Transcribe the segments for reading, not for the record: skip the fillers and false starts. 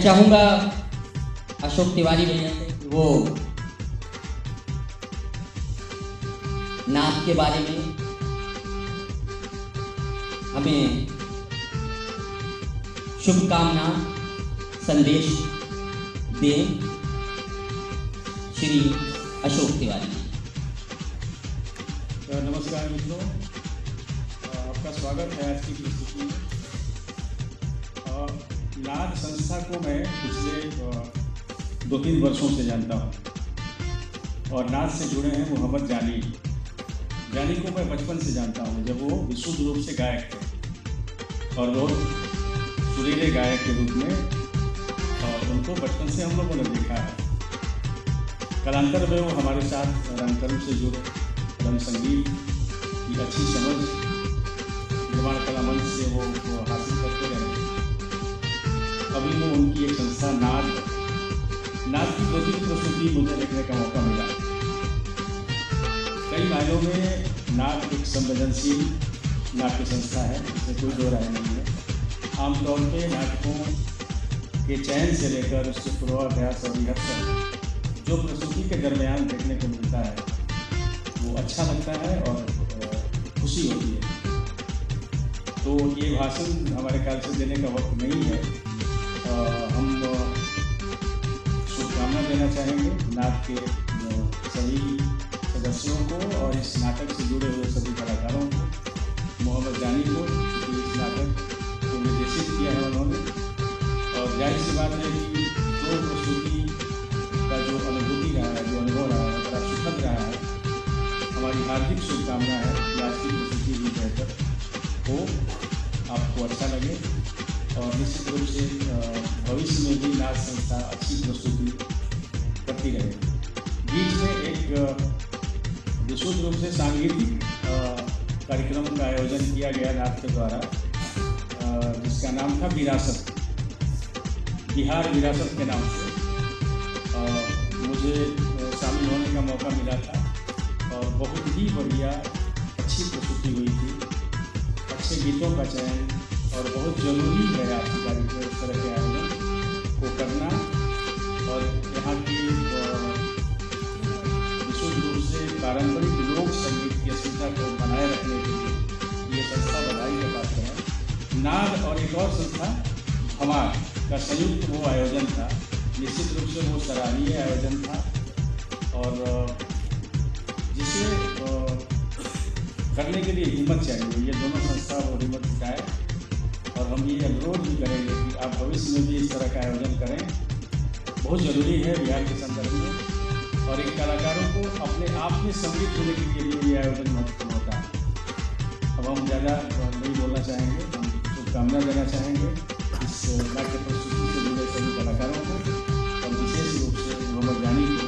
चाहूँगा अशोक तिवारी भैया से कि वो नाथ के बारे में हमें शुभकामना संदेश दें। श्री अशोक तिवारी। नमस्कार मित्रों, आपका स्वागत है आज की प्रस्तुति में। नाथ संस्था को मैं पिछले 2-3 वर्षों से जानता हूँ और नाथ से जुड़े हैं मोहम्मद जानी को मैं बचपन से जानता हूँ, जब वो विशुद्ध रूप से गायक थे और बहुत सुरीले गायक के रूप में, और उनको बचपन से हम लोगों ने देखा है। कालांतर में वो हमारे साथ रंगकर्म से जुड़े, रंग संगीत की अच्छी समझ निर्माण कला मंच से वो हासिल करते रहे। अभी वो उनकी एक संस्था नाथ की 2-3 प्रस्तुति मुझे देखने का मौका मिला। कई मायनों में नाथ एक संवेदनशील नाट्य संस्था है, इसमें कोई दो राय नहीं है। आमतौर पे नाटकों के चयन से लेकर उसके पूर्वाभ्यास और रिहर्सल जो प्रस्तुति के दरमियान देखने को मिलता है वो अच्छा लगता है और खुशी होती है। तो ये भाषण हमारे ख्याल से देने का वक्त नहीं है। हम शुभकामना देना चाहेंगे नाथ के सभी सदस्यों को और इस नाटक से जुड़े हुए सभी कलाकारों को, मोहम्मद जानी को, क्योंकि इस नाटक को निर्देशित किया है उन्होंने। और जाहिर सी बात है कि जो प्रस्तुति का जो अनुभूति रहा है, जो अनुभव रहा है, बड़ा सुखद रहा है। हमारी हार्दिक शुभकामना है कि आज की प्रस्तुति भी बेहतर हो, आपको अच्छा लगे और निश्चित रूप से भविष्य में भी नाथ संस्था अच्छी प्रस्तुति करती रहे। बीच में एक विशुद्ध रूप से सांगीतिक कार्यक्रम का आयोजन किया गया नाथ के द्वारा, जिसका नाम था विरासत, बिहार विरासत के नाम से। मुझे शामिल होने का मौका मिला था और बहुत ही बढ़िया अच्छी प्रस्तुति हुई थी। अच्छे गीतों का चयन और बहुत ज़रूरी है आज की तारीख में इस तरह के आयोजन को करना और यहाँ की विशुद्ध रूप से पारंपरिक लोक संगीत की अस्मिता को बनाए रखने के लिए ये संस्था बधाई का पात्र है। नाद और एक और संस्था हमार का संयुक्त वो आयोजन था। निश्चित रूप से वो सराहनीय आयोजन था और जिसे करने के लिए हिम्मत चाहिए। ये दोनों संस्था वो हिम्मत जुटाए और हम ये अनुरोध भी करेंगे कि आप भविष्य में भी इस तरह का आयोजन करें। बहुत ज़रूरी है बिहार के संदर्भ में और एक कलाकारों को अपने आप में सम्मिलित होने के लिए ये आयोजन महत्वपूर्ण होता है। अब हम ज़्यादा नहीं बोलना चाहेंगे, हम शुभकामना देना चाहेंगे इस नाट्य प्रस्तुति से जुड़े सभी कलाकारों को और विशेष रूप से मोहम्मद जानी को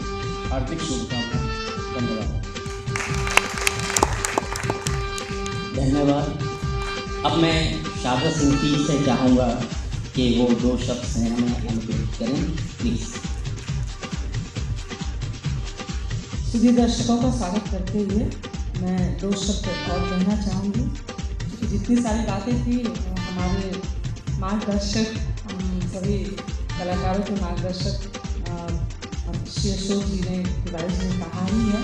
हार्दिक शुभकामना। धन्यवाद। अब मैं शारदा सिंह जी से चाहूँगा कि वो 2 शब्द हैं हमें अनुग्रहित करें, प्लीज़। सभी दर्शकों का स्वागत करते हुए मैं 2 शब्द और कहना चाहूँगी, क्योंकि जितनी सारी बातें थी हमारे मार्गदर्शक, हम सभी कलाकारों के मार्गदर्शक श्री अशोक जी ने तिवारी जी ने कहा ही है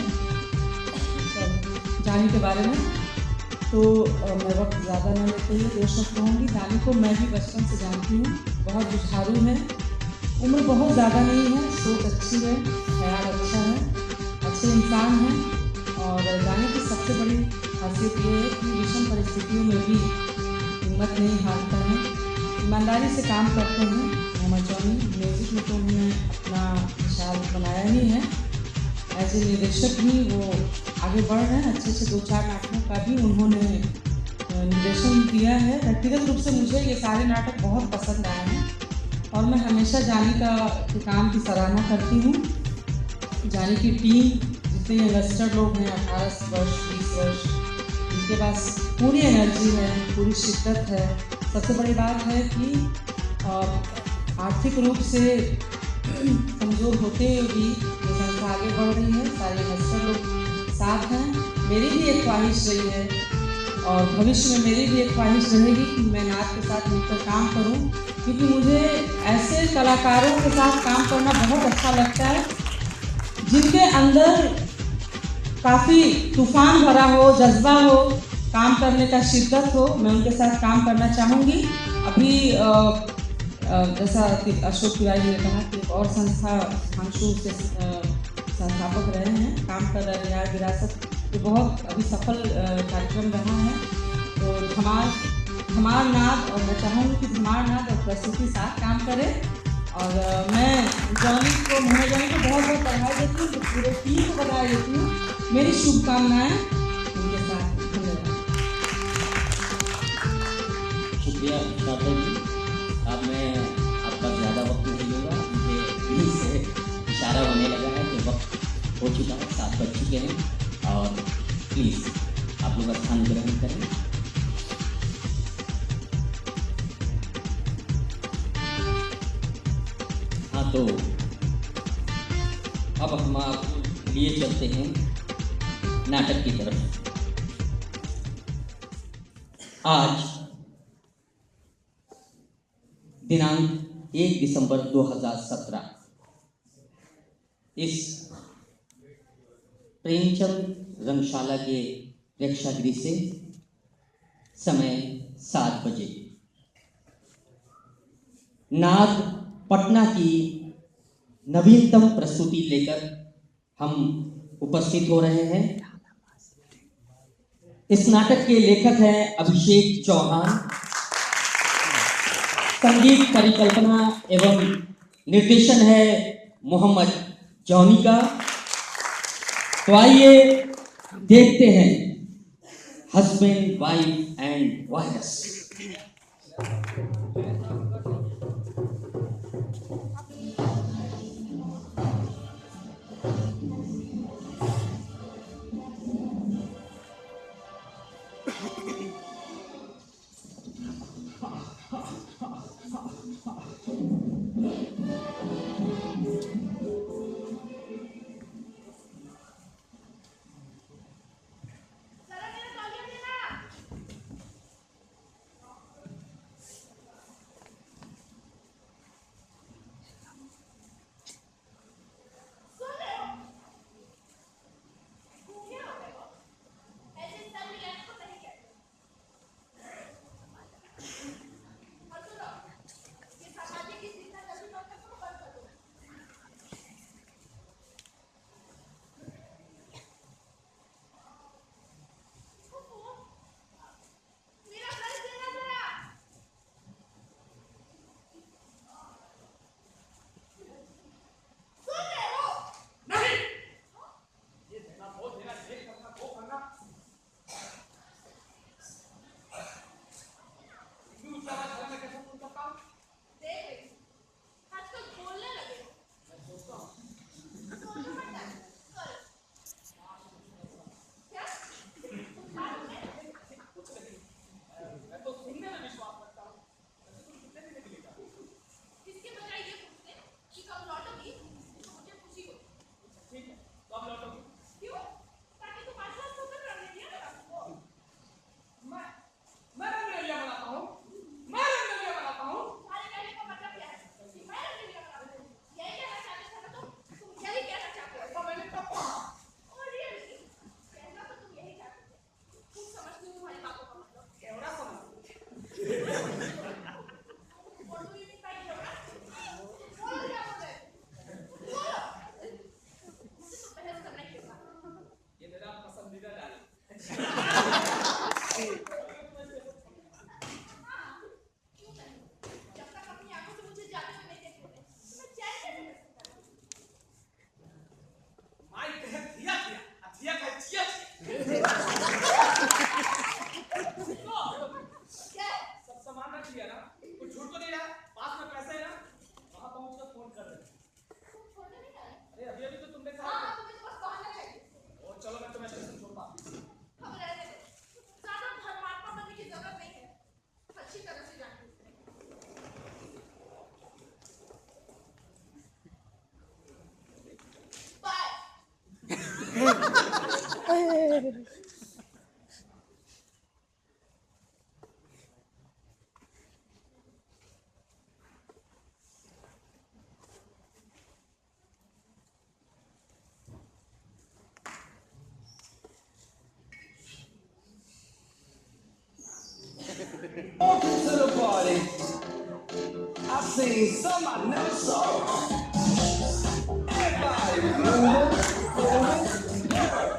जानी के बारे में। तो मैं वक्त ज़्यादा न लेते हुए 2 शब्द कहूँगी। जानी को मैं भी बचपन से जानती हूँ, बहुत जुझारू है, उम्र बहुत ज़्यादा नहीं है, सोच अच्छी है, ख्याल अच्छा है, अच्छे इंसान हैं। और जानी की सबसे बड़ी खासियत ये है कि विषम परिस्थितियों में भी हिम्मत नहीं हारता है, ईमानदारी से काम करते हैं। मोहम्मद जानी म्यूज़िक में तो उन्होंने अपना विशाल बनाया ही है, एज ए निर्देशक भी वो आगे बढ़ रहे हैं। अच्छे 2-4 नाटकों का भी उन्होंने निर्देशन दिया है। व्यक्तिगत रूप से मुझे ये सारे नाटक बहुत पसंद आए हैं और मैं हमेशा जानी के काम की सराहना करती हूँ। जानी की टीम जितने यंगस्टर लोग हैं, 18 वर्ष 20 वर्ष, उनके पास पूरी एनर्जी है, पूरी शिद्दत है। सबसे बड़ी बात है कि आर्थिक रूप से कमज़ोर होते हुए भी ये संस्था आगे बढ़ रही है। सारे यंगस्टर लोग साथ हैं। मेरी भी एक ख्वाहिश रही है और भविष्य में मेरी भी एक ख्वाहिश रहेगी कि मैं नाथ के साथ मिलकर काम करूं क्योंकि मुझे ऐसे कलाकारों के साथ काम करना बहुत अच्छा लगता है जिनके अंदर काफ़ी तूफान भरा हो, जज्बा हो, काम करने का शिद्दत हो। मैं उनके साथ काम करना चाहूँगी। अभी जैसा अशोक तिवारी ने कहा कि एक और संस्था सुधांशु के संस्थापक रहे हैं, काम कर रहे हैं न्याय विरासत, ये बहुत अभी सफल कार्यक्रम रहा है। तो धमार नाद, और मैं चाहूँगी कि धमार नाद और प्रस्तुति साथ काम करें। और मैं जॉनी को, मोहन जॉनी को बहुत बहुत बधाई देती हूँ, पूरे टीम को बधाई देती हूँ। मेरी शुभकामनाएं उनके साथ। धन्यवाद। शुक्रिया शारदा जी। अब मैं आपका ज़्यादा वक्त नहीं लूँगा, मुझे यहीं से इशारा होने लगा है कि वक्त हो चुका है, 7 बज चुके हैं और प्लीज़ आप लोग स्थान ग्रहण करें। हाँ, तो अब हम आप लिए चलते हैं नाटक की तरफ। आज दिनांक 1 दिसंबर 2017 इस प्रेमचंद रंगशाला के प्रेक्षागृह से समय 7 बजे नाद पटना की नवीनतम प्रस्तुति लेकर हम उपस्थित हो रहे हैं। इस नाटक के लेखक हैं अभिषेक चौहान, संगीत परिकल्पना एवं निर्देशन है मोहम्मद जॉनी का। तो आइए देखते हैं husband, wife and virus. Welcome to the party. I've seen some I never saw. Everybody moving.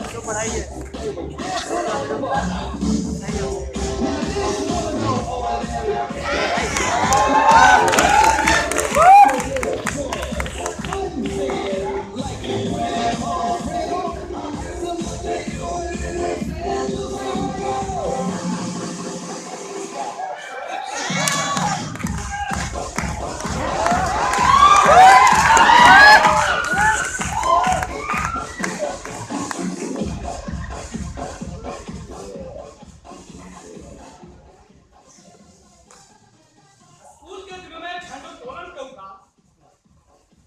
तो पढ़ाई है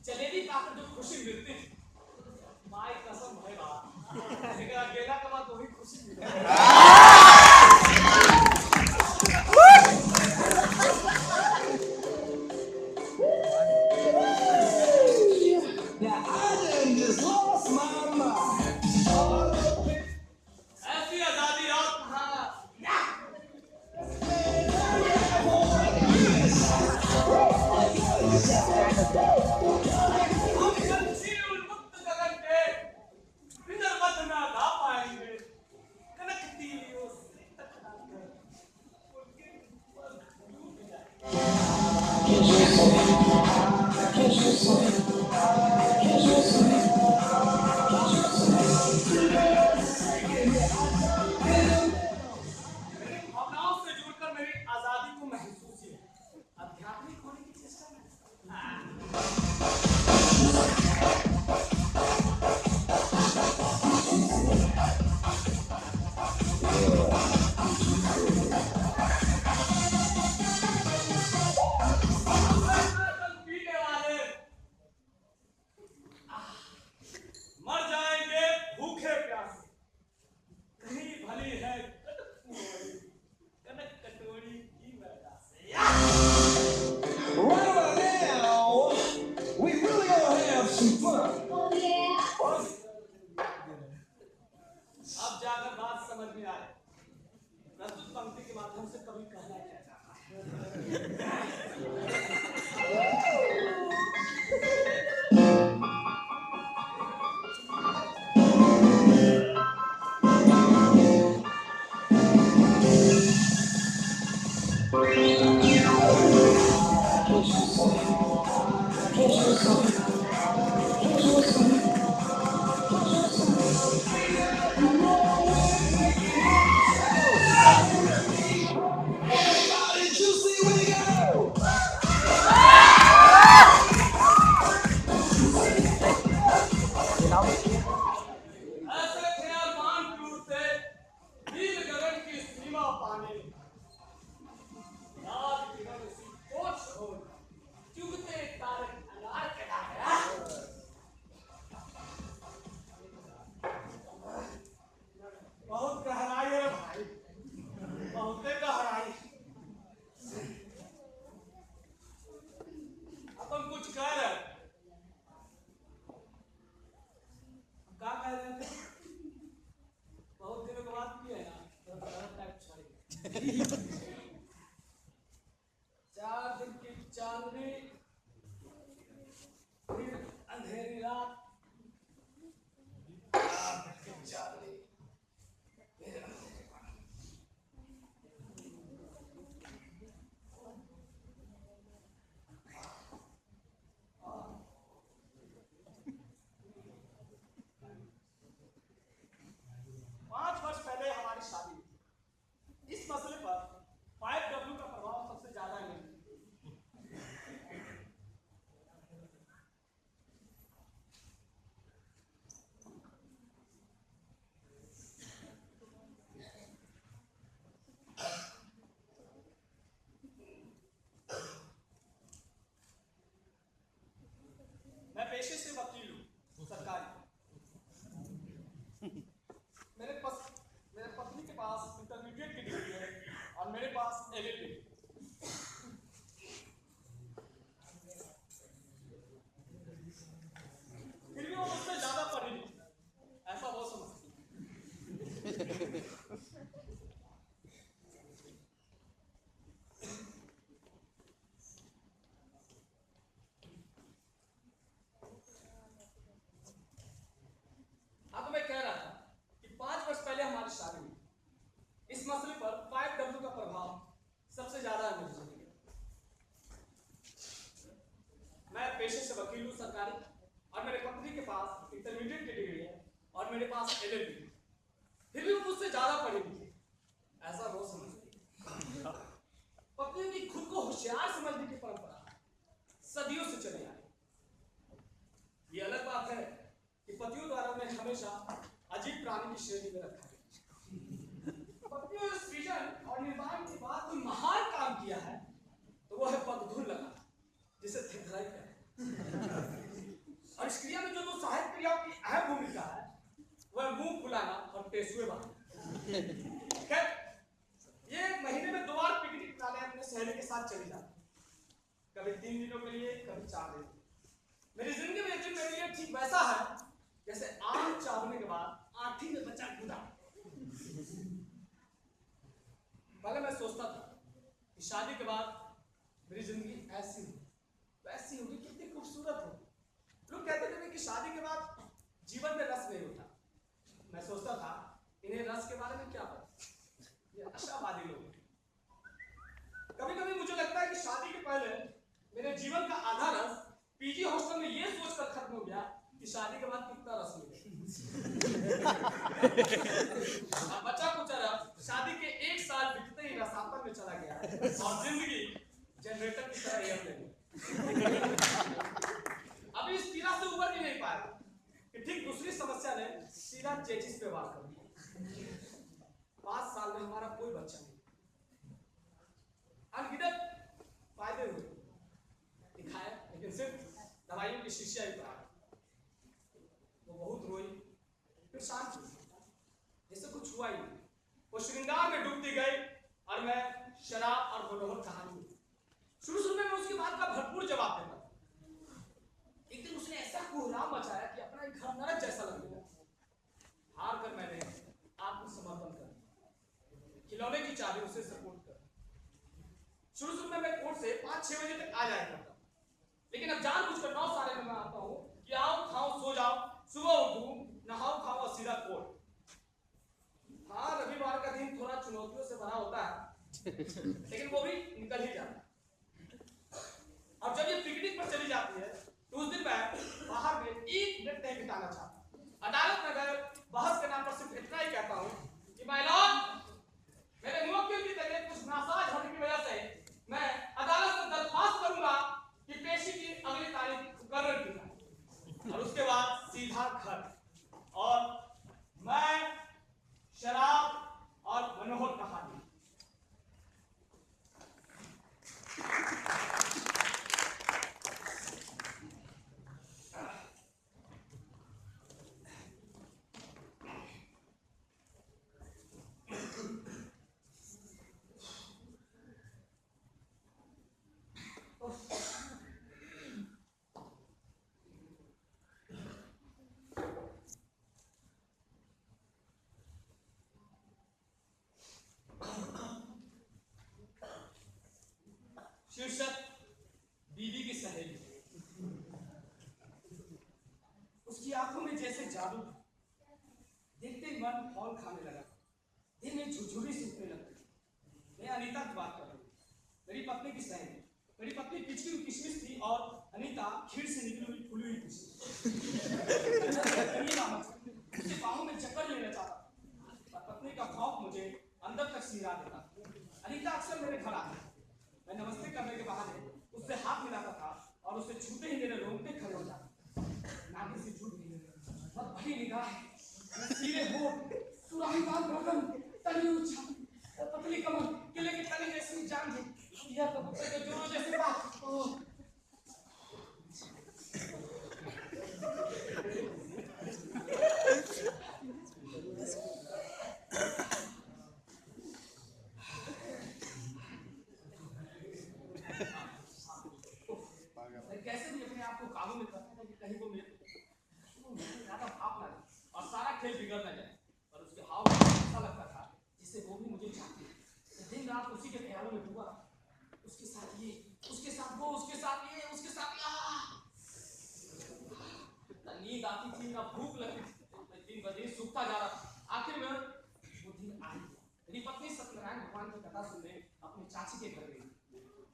जलेबी खाकर जो खुशी मिलती थी माई कसम भाई बात लेकिन अकेला कमा तो भी खुशी मिलती Now I done just lost my mind. ऐसी आजादी और कहाँ भावनाओं से जुड़कर मेरी आजादी को महसूस है आध्यात्मिक होने की चेष्टा में पीने वाले मर जाएंगे भूखे प्यासे कहीं भली है कनक कटोरी की वजह से Right about now, we really gonna have some fun. अब जाकर बात समझ में आए प्रस्तुत पंक्ति के माध्यम से कभी कहना क्या चाहता Everybody juicy, we go. ऐसे ख्याल मान टूटते नील गगन की सीमा पाने याद किरण सी कोच हो चुगते तारक अनार के दाया बहुत गहराई है भाई बहुत गहराई अपन कुछ कर और मेरे पास LLB, फिर भी वो मुझसे ज्यादा पढ़ी लिखी, ऐसा वो समझती। पत्नियों की खुद को होशियार समझने की परंपरा सदियों से चली आ रही। ये अलग बात है कि पतियों द्वारा उन्हें हमेशा अजीब प्राणी की श्रेणी में रखा है। पत्नियों ने सृजन और निर्माण के बाद कोई महान काम किया है तो वो है पदधुन लगाना, जिसे थिरथराई कहते हैं। और इस क्रिया में जो दो सहायक क्रियाओं की अहम भूमिका है वह मुंह फुलाना और टेसुए बांधना। खैर, ये महीने में 2 बार पिकनिक मनाने अपने सहेली के साथ चली जाती, कभी 3 दिनों के लिए, कभी 4 दिन। मेरी जिंदगी में ये मेरे लिए ठीक वैसा है जैसे आम चावने के बाद आंठी में बचा कूदा। पहले मैं सोचता था कि शादी के बाद मेरी जिंदगी ऐसी वैसी होगी, कितनी खूबसूरत हो। लोग कहते थे कि शादी के बाद जीवन में रस नहीं होता। मैं सोचता था इन्हें रस के बारे में क्या पता, ये आशावादी लोग। कभी कभी मुझे लगता है कि शादी के पहले मेरे जीवन का आधा रस पीजी हॉस्टल में ये सोचकर खत्म हो गया कि शादी के बाद कितना रस मिलेगा। बच्चा कुछ रस शादी के 1 साल बीतते ही रसापन में चला गया और जिंदगी जनरेटर की तरह एयर ले। अभी इस पीड़ा से उबर भी नहीं पाया कि ठीक दूसरी समस्या ने सीधा चेचिस पे वार कर दिया। 5 साल में हमारा कोई बच्चा नहीं। अनगिनत फायदे हुए दिखाए, लेकिन सिर्फ दवाइयों की शीशिया ही पड़ा। वो बहुत रोई, फिर शांत हुई, जैसे कुछ हुआ ही नहीं। वो श्रृंगार में डूबती गई और मैं शराब और मनोहर कहानी। शुरू में मैं उसकी बात का भरपूर जवाब देता। एक दिन उसने ऐसा कोहराम मचाया कि अपना एक घर नरक जैसा लगने लगा। हार कर मैंने आत्मसमर्पण कर दिया, खिलौने की चाबी उसे सपोर्ट कर। शुरू में मैं कोर्ट से 5-6 बजे तक आ जाया करता, लेकिन अब जानबूझकर 9 साढ़े 9 में आता हूँ कि आओ खाओ सो जाओ, सुबह उठूं नहाओ खाओ और सीधा कोर्ट। हाँ, रविवार का दिन थोड़ा चुनौतियों से भरा होता है, लेकिन वो भी निकल ही जाता है। अब जब ये पिकनिक पर चली जाती है तो उस दिन मैं बाहर में 1 मिनट नहीं बिताना चाहता। अदालत में अगर बहस के नाम पर सिर्फ इतना ही कहता हूँ कि माय लॉर्ड, मेरे मुवक्किल की तबीयत कुछ नासाज होने की वजह से मैं अदालत से दरख्वास्त करूंगा कि पेशी की अगली तारीख मुकर्रर की जाए, और उसके बाद सीधा घर और मैं शराब और मनोहर कहानी। शीर्षक बीवी की सहेली। उसकी आंखों में जैसे जादू, देखते ही मन हौल खाने लगा, दिल में झुरझुरी से उठने लगती। मैं अनीता की बात कर रहा हूँ, मेरी पत्नी की सहेली। मेरी पत्नी पिछली हुई किशमिश थी और अनीता खीर से निकली हुई फूली हुई किशमिश। उसके बाहों में चक्कर लेना चाहता और पत्नी का खौफ मुझे अंदर तक सिरा देता। अनीता अक्सर मेरे घर आती, मैं नमस्ते करने के बहाने उससे हाथ मिलाता था और उसे छूते ही मेरे रोंगटे खड़े हो जाते। नागिन से झूठ और भरी निगाह, सीधे होठ, सुराहीदार गर्दन, तली ऊंचा, पतली कमर, किले की तली जैसी जान थी। यह कबूतर के जोरों जैसी बात। कैसे भी अपने आप को काबू में करता था कि कहीं वो मेरे ज्यादा भाप लगे और सारा खेल बिगड़ न जाए। पर उसके हाव ऐसा लगता था जिससे वो भी मुझे चाहती है। दिन रात उसी के ख्यालों में डूबा, उसके साथ ये, उसके साथ वो, उसके साथ ये, उसके साथ ना नींद आती थी ना भूख लगती थी। दिन ब दिन सूखता जा रहा। आखिर में वो दिन आ गया। मेरी पत्नी सत्यनारायण भगवान की कथा सुनने अपनी चाची के घर गई।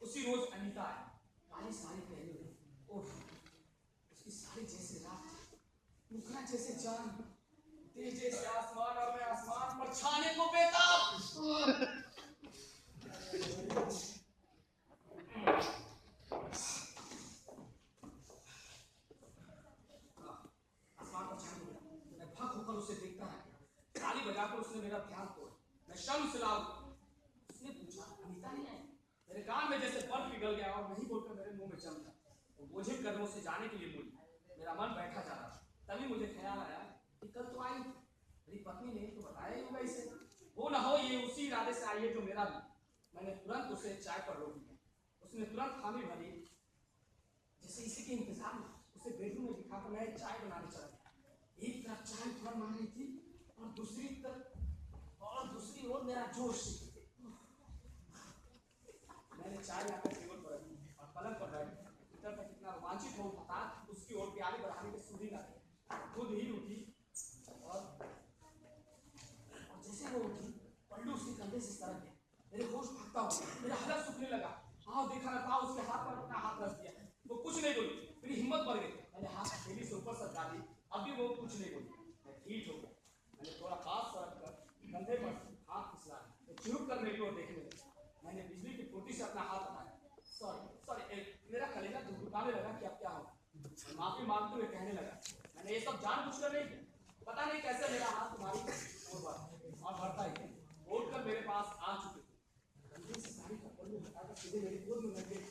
उसी रोज अनीता आई, काली साड़ी पहने हुए, उसकी साड़ी जैसे रात, मुखड़ा जैसे जान, तेजे से आसमान और मैं आसमान पर छाने को बेताब। आसमान पर छाने को मैं भग होकर उसे देखता है। ताली बजाकर उसने मेरा ध्यान तोड़ा। मैं शर्म से लाल। उसने पूछा, अनीता नहीं आई? मेरे कान में जैसे बर्फ पिघल गया और नहीं बोलकर मेरे मुंह में जम गया। वो बोझिल कदमों से जाने के लिए मुड़ी। मेरा मन बैठा जा रहा था। तभी मुझे ख्याल आया कि कल तो आई मेरी पत्नी ने तो बताया ही होगा इसे। वो ना हो ये उसी इरादे से आई है जो मेरा भी। मैंने तुरंत उसे चाय पर रोक दिया। उसने तुरंत हामी भरी। जैसे इसी के इंतजार में उसे बेडरूम में दिखाकर मैं चाय बनाने चला गया। एक तरफ चाय तुरंत मांग रही थी और दूसरी ओर मेरा जोश। मैंने चाय लाकर टेबल पर रखी और पलंग पर बैठ गया। इतना तक इतना रोमांचित हो उठा था उसकी ओर प्याले बढ़ाने के सूदी ना खुद ही उठी और जैसे वो उठी पल्लू उसके कंधे से सरक गया। मेरे होश भागता हुआ मेरा हलक सूखने लगा। हाँ देखा ना था उसके हाथ पर अपना हाथ रख दिया। वो कुछ नहीं बोली। मेरी हिम्मत बढ़ गई। मैंने हाथ हथेली से ऊपर सरका दी। अभी वो कुछ नहीं बोली। मैं ठीक हो गया। मैंने थोड़ा पास सरक कर कंधे पर हाथ फिसला चुप कर मेरी ओर देखने लगा। मैंने बिजली की फुर्ती से अपना हाथ हटाया। सॉरी मेरा कलेजा धुकधुकाने लगा कि अब क्या हो। माफी मांगते हुए कहने लगा, मैंने ये सब जानबूझकर नहीं किया। पता नहीं कैसे मेरा हाथ तुम्हारी ओर बढ़ा और बढ़ता ही उठकर मेरे पास आ चुके थे। कंधे से साड़ी का पल्लू हटाकर सीधे मेरी गोद में लग गए।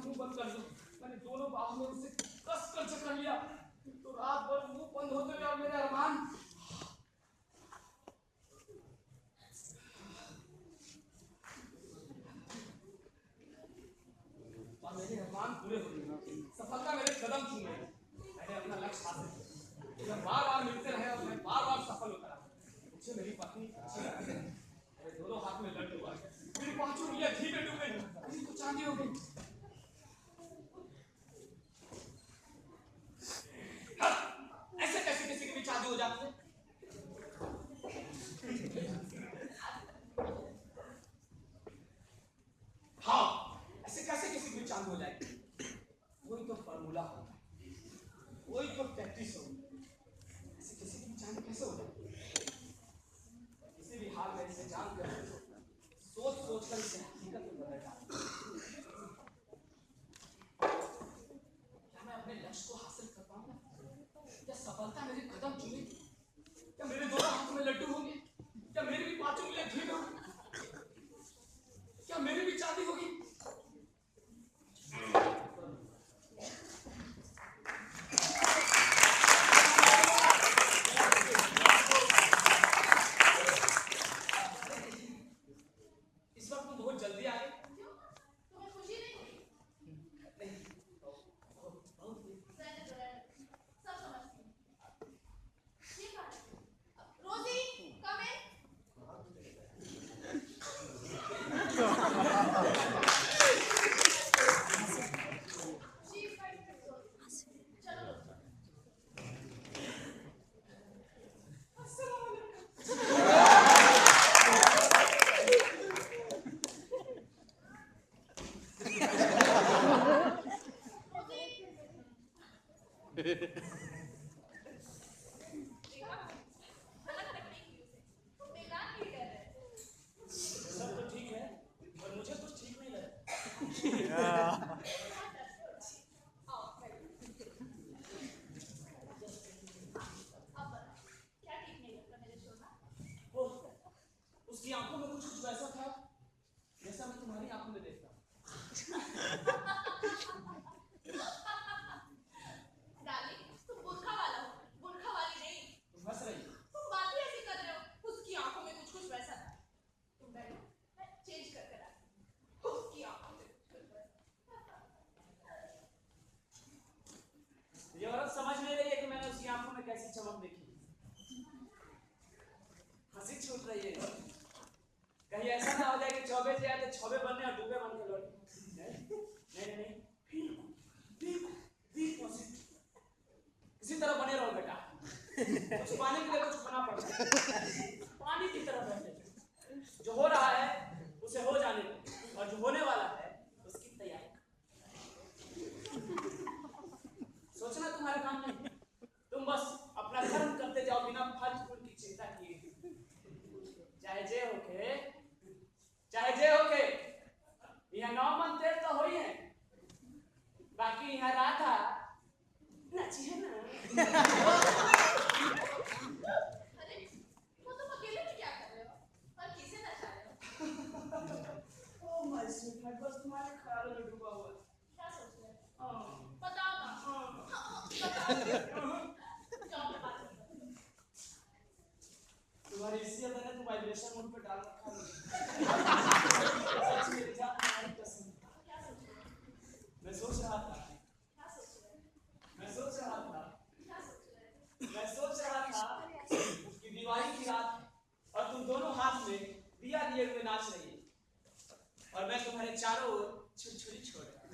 मुंह बंद कर दो। मैंने दोनों बाहों में उसे कसकर जकड़ लिया। तो रात भर मुंह बंद होते हुए और मेरे अरमान पूरे हो गए। सफलता मेरे कदम छू गई। मैंने अपना लक्ष्य हासिल किया। जब बार-बार मिलते रहे और मैं बार-बार सफल होता रहा। मुझे मेरी पत्नी मेरे दोनों हाथ में लड्डू आ गए। मेरी पांचों उंगलियां घी में डूब गई। किसी को चांदी हो गई। ऐसे कैसे किसी की भी चांदी हो जाती है? हाँ, ऐसे कैसे किसी की भी चांदी हो जाएगी? वही तो फॉर्मूला होता है, वही तो प्रैक्टिस होगी। ऐसे किसी की चांदी कैसे हो जाएगी? किसी भी हाल में इसे जान कर सोच कर इसे हकीकत में बदल डालूं। क्या मैं अपने लक्ष्य को हासिल कर पाऊंगा? क्या सफलता मेरे कदम चूमेगी? क्या मेरे दोनों हाथों में लड्डू होंगे? क्या मेरी भी पांचों उंगलियां घी में होंगी? क्या मेरी भी चांदी होगी? उसकी आंखों में कुछ वैसा था जैसा मैं तुम्हारी आंखों में देखता हूँ। डार्लिंग, तुम बुर्खा वाला हो, बुर्खा वाली नहीं। तुम हंस रही हो। तुम बात ही ऐसी कर रहे हो। उसकी आंखों में कुछ वैसा था। तुम बैठो, मैं चेंज करके लाती हूँ। उसकी आंखों में कुछ वैसा। ये औरत समझ नहीं रही है कि मैंने उसकी आंखों में कैसी चमक देखी। हंसी छूट रही है। कहीं ऐसा ना हो जाए कि चौबे से आए तो छौबे बनने और डूबे बन के लौट। नहीं इसी तरह बने रहो बेटा। कुछ पाने के लिए कुछ खाना पड़ता है। पानी की तरह बैठे। जो हो रहा है उसे हो जाने दो और जो होने वाला है उसकी तैयारी। सोचना तुम्हारा काम नहीं। बिना फल फूल की चिंता किए चाहे जे होके यहाँ 9 मन तेल तो हो ही है, बाकी यहाँ राधा नाची है ना। अरे वो तुम अकेले में क्या कर रहे हो और किसे नचा रहे हो? ओ माय स्वीट हार्ट, बस तुम्हारे ख्यालों में डूबा हुआ। क्या सोच रहे हो? हाँ बताओ ना। हाँ बताओ। जाओ मैं बात करता हूँ। तुम्हारी इसी अदा ने तो वाइब्रेशन मोड पे डाल रखा है। सच में जान तुम्हारी कसम। क्या सोच रहे हो? मैं सोच रहा था क्या सोच रहे हो? मैं सोच रहा था क्या सोच रहे हो? मैं सोच रहा था कि दिवाली की रात है और तुम दोनों हाथ में दिया लिए हुए नाच रही है और मैं तुम्हारे चारों ओर छुरछुरी छोड़ रहा हूं।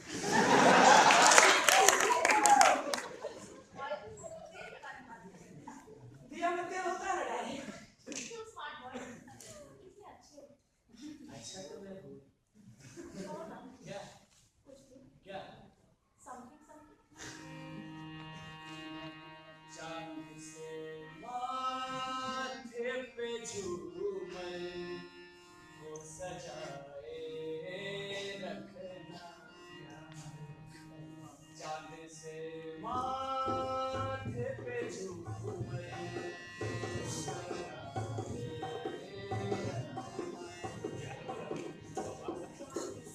दिया में तेल होता है ना डैडी। क्यों स्मार्ट बॉय? कितने अच्छे हो। अच्छा तो मैं हूँ। कहो ना क्या कुछ भी। क्या समथिंग। चांद से माथे पे झूमर को सजाए रखना, चांद से माथे पे झूमर को सजाए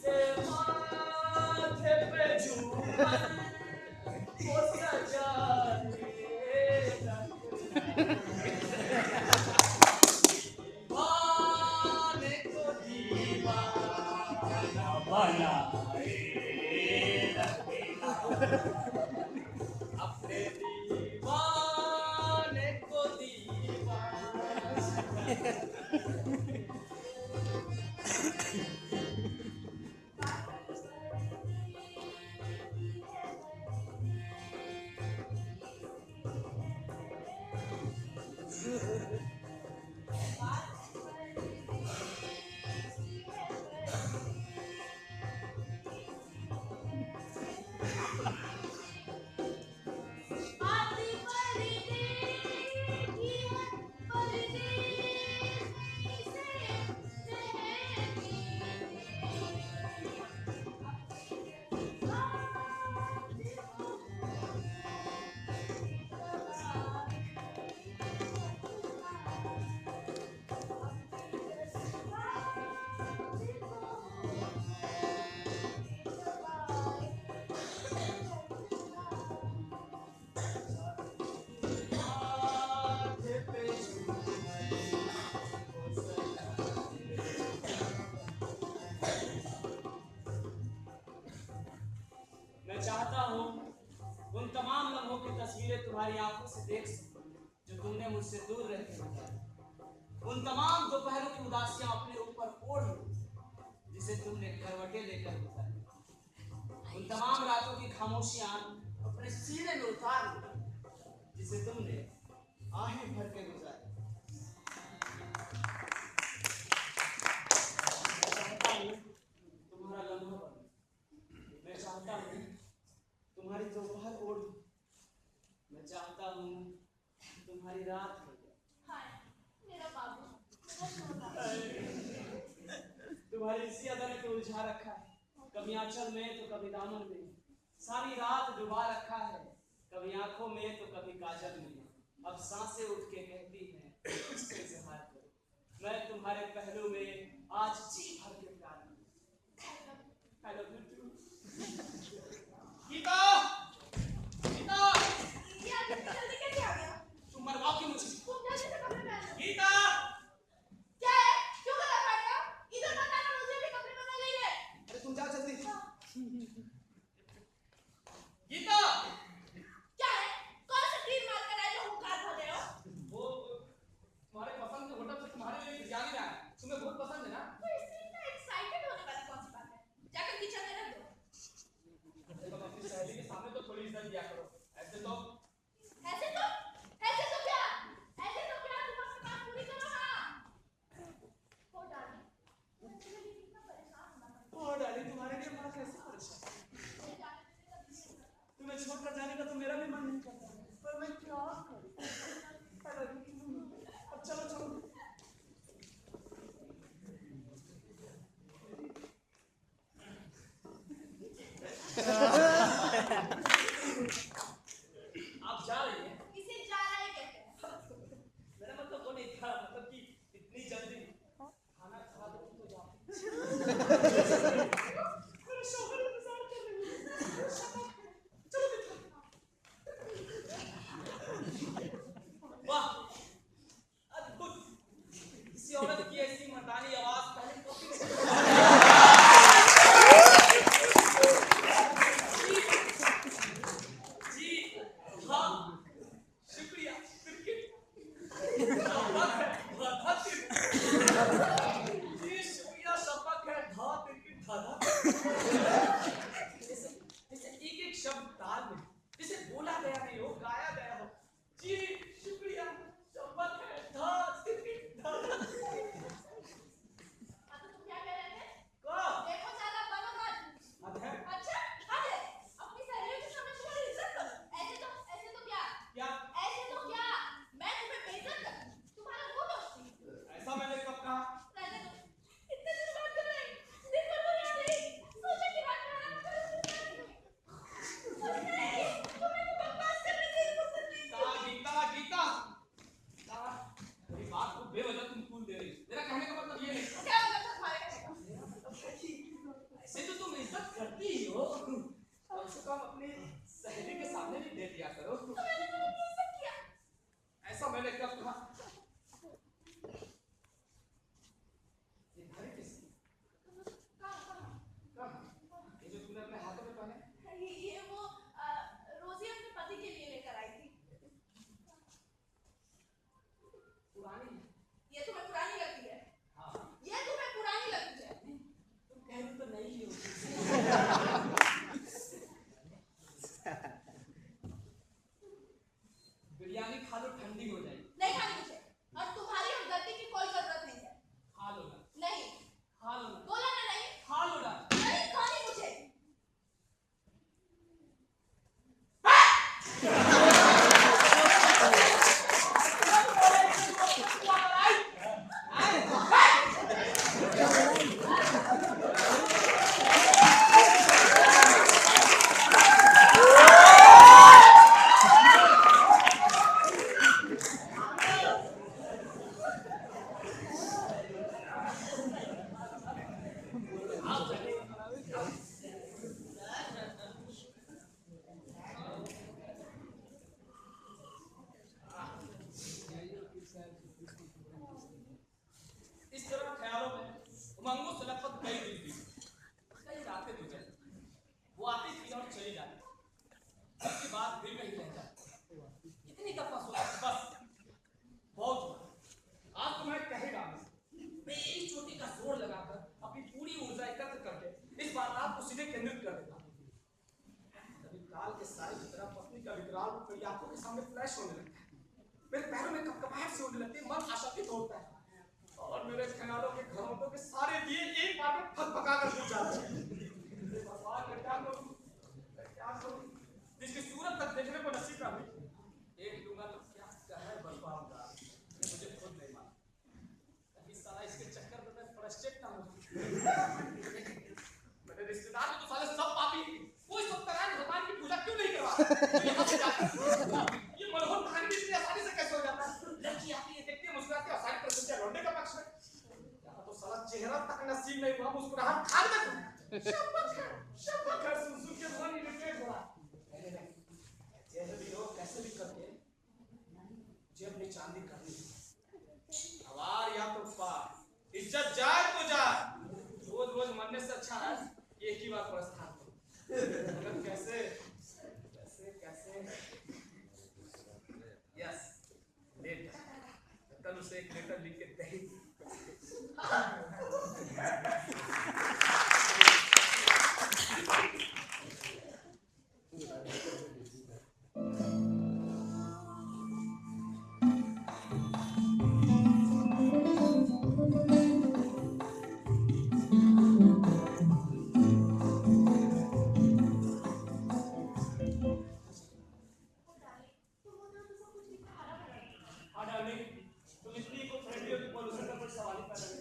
से माथे पे झूमर को सजाए दीवाने को दीवाना बनाए रखना, अपने दीवाने को दीवाना। मैं चाहता हूँ उन तमाम लम्हों की तस्वीरें तुम्हारी आंखों से देख सकूं जो तुमने मुझसे दूर रहते हुए, उन तमाम दोपहरों की उदासियां अपने ऊपर ओढ़ लो जिसे तुमने करवटें लेकर गुजारी, उन तमाम रातों की खामोशियां अपने सीने में उतार लो जिसे तुमने आहें भर के गुजारी। तुम्हारा लम्हा बन, मैं चाहता हूँ तुम्हारी दोपहर ओढ़, मैं चाहता हूँ तुम्हारी रात हो जाए। हाय मेरा बाबू बहुत छोटा है। तुम्हारी इसी अदा ने तो उलझा रखा है, कभी आंचल में तो कभी दामन में, सारी रात डुबा रखा है, कभी आंखों में तो कभी काजल में। अब सांसें उठ के कहती हैं मुझसे इज़हार करो, मैं तुम्हारे पहलू में आज जी भर के प्यार करूं। I love you too. Gita! Gita! ये आज इतनी जल्दी कैसे आ गया? तुम मरवाओ क्यों मुझे? तुम जल्दी से कपड़े पहन लो। गीता! क्या है? क्यों गला काट रहे हो? इधर मत आना, मुझे भी कपड़े पहनने चाहिए। अरे तुम जाओ जल्दी। गीता! क्या है? कौन सा तीर मार कर आए जो हुंकार भर रहे हो? वो तुम्हारे पसंद के होटल से तुम्हारे लिए बिरयानी लाया, तुम्हें बहुत पसंद है ना? तो इसमें इतना एक्साइटेड होने वाली कौन सी बात है? जाकर किचन में रख दो। जब अपनी सहेली के सामने ठंडी हो जाएगी। नहीं खानी मुझे, और तुम्हारी हमदर्दी की कोई जरूरत नहीं है। खा लो ना, नहीं, खा लो ना, बोला ना नहीं, खा लो ना। नहीं खानी मुझे। इस तरह ख्यालों में उमंगों से लगभग कई दिन बीते, कई रातें गुजरी। वो आती थी और चली जाती, उसके बाद दिल में ही रह जाती। इतनी दफा सोचा बस बहुत हुआ, आज तो मैं कहेगा मेरी चोटी का जोर लगाकर अपनी पूरी ऊर्जा एकत्र करके इस वारदात को सीधे केंद्रित कर देता। कभी काल के साए की तरह पत्नी का विकराल रूप मेरी आंखों के सामने फ्लैश होने लगता है, मेरे पैरों में कपकपाहट से होने लगती है, मन आशातीत होता है और मेरे ख्यालों के घरों के सारे दिए एक बार में फकफका कर बुझ जाते हैं। भगवान मैं क्या करूं, जिसकी सूरत तक देखने को नसीब ना हुई, एक लूंगा तो क्या कहर बरपाऊंगा, मुझे खुद नहीं मालूम। कहीं साला इसके चक्कर में मैं फ्रस्ट्रेट ना हो। मेरे रिश्तेदार में तो साले सब पापी, कोई सत्यनारायण भगवान की पूजा क्यों नहीं करवा? ये मनोहर कहानी भी इतनी आसानी से कैसे हो जाता है? लड़की आती है, देखती है, मुस्कुराती है और सारी परिस्थितियां लौटने का पक्ष में। यहाँ तो साला चेहरा तक नसीब नहीं हुआ, मुस्कुराहट खान में शब्द कर सुन के मन इरिटेट हो रहा। जैसे भी हो, कैसे भी करके मुझे अपनी चांदी करनी है। हवार या तो पार, इज्जत जाए तो जाए। रोज रोज मरने से अच्छा है एक ही बार प्रस्थान करो। मगर कैसे कैसे कैसे यस लेटर, कल उसे एक लेटर लिख के दे। तुम इतनी को फ्रेंडली हो कि पॉल्यूशन का कोई सवाल ही पैदा नहीं।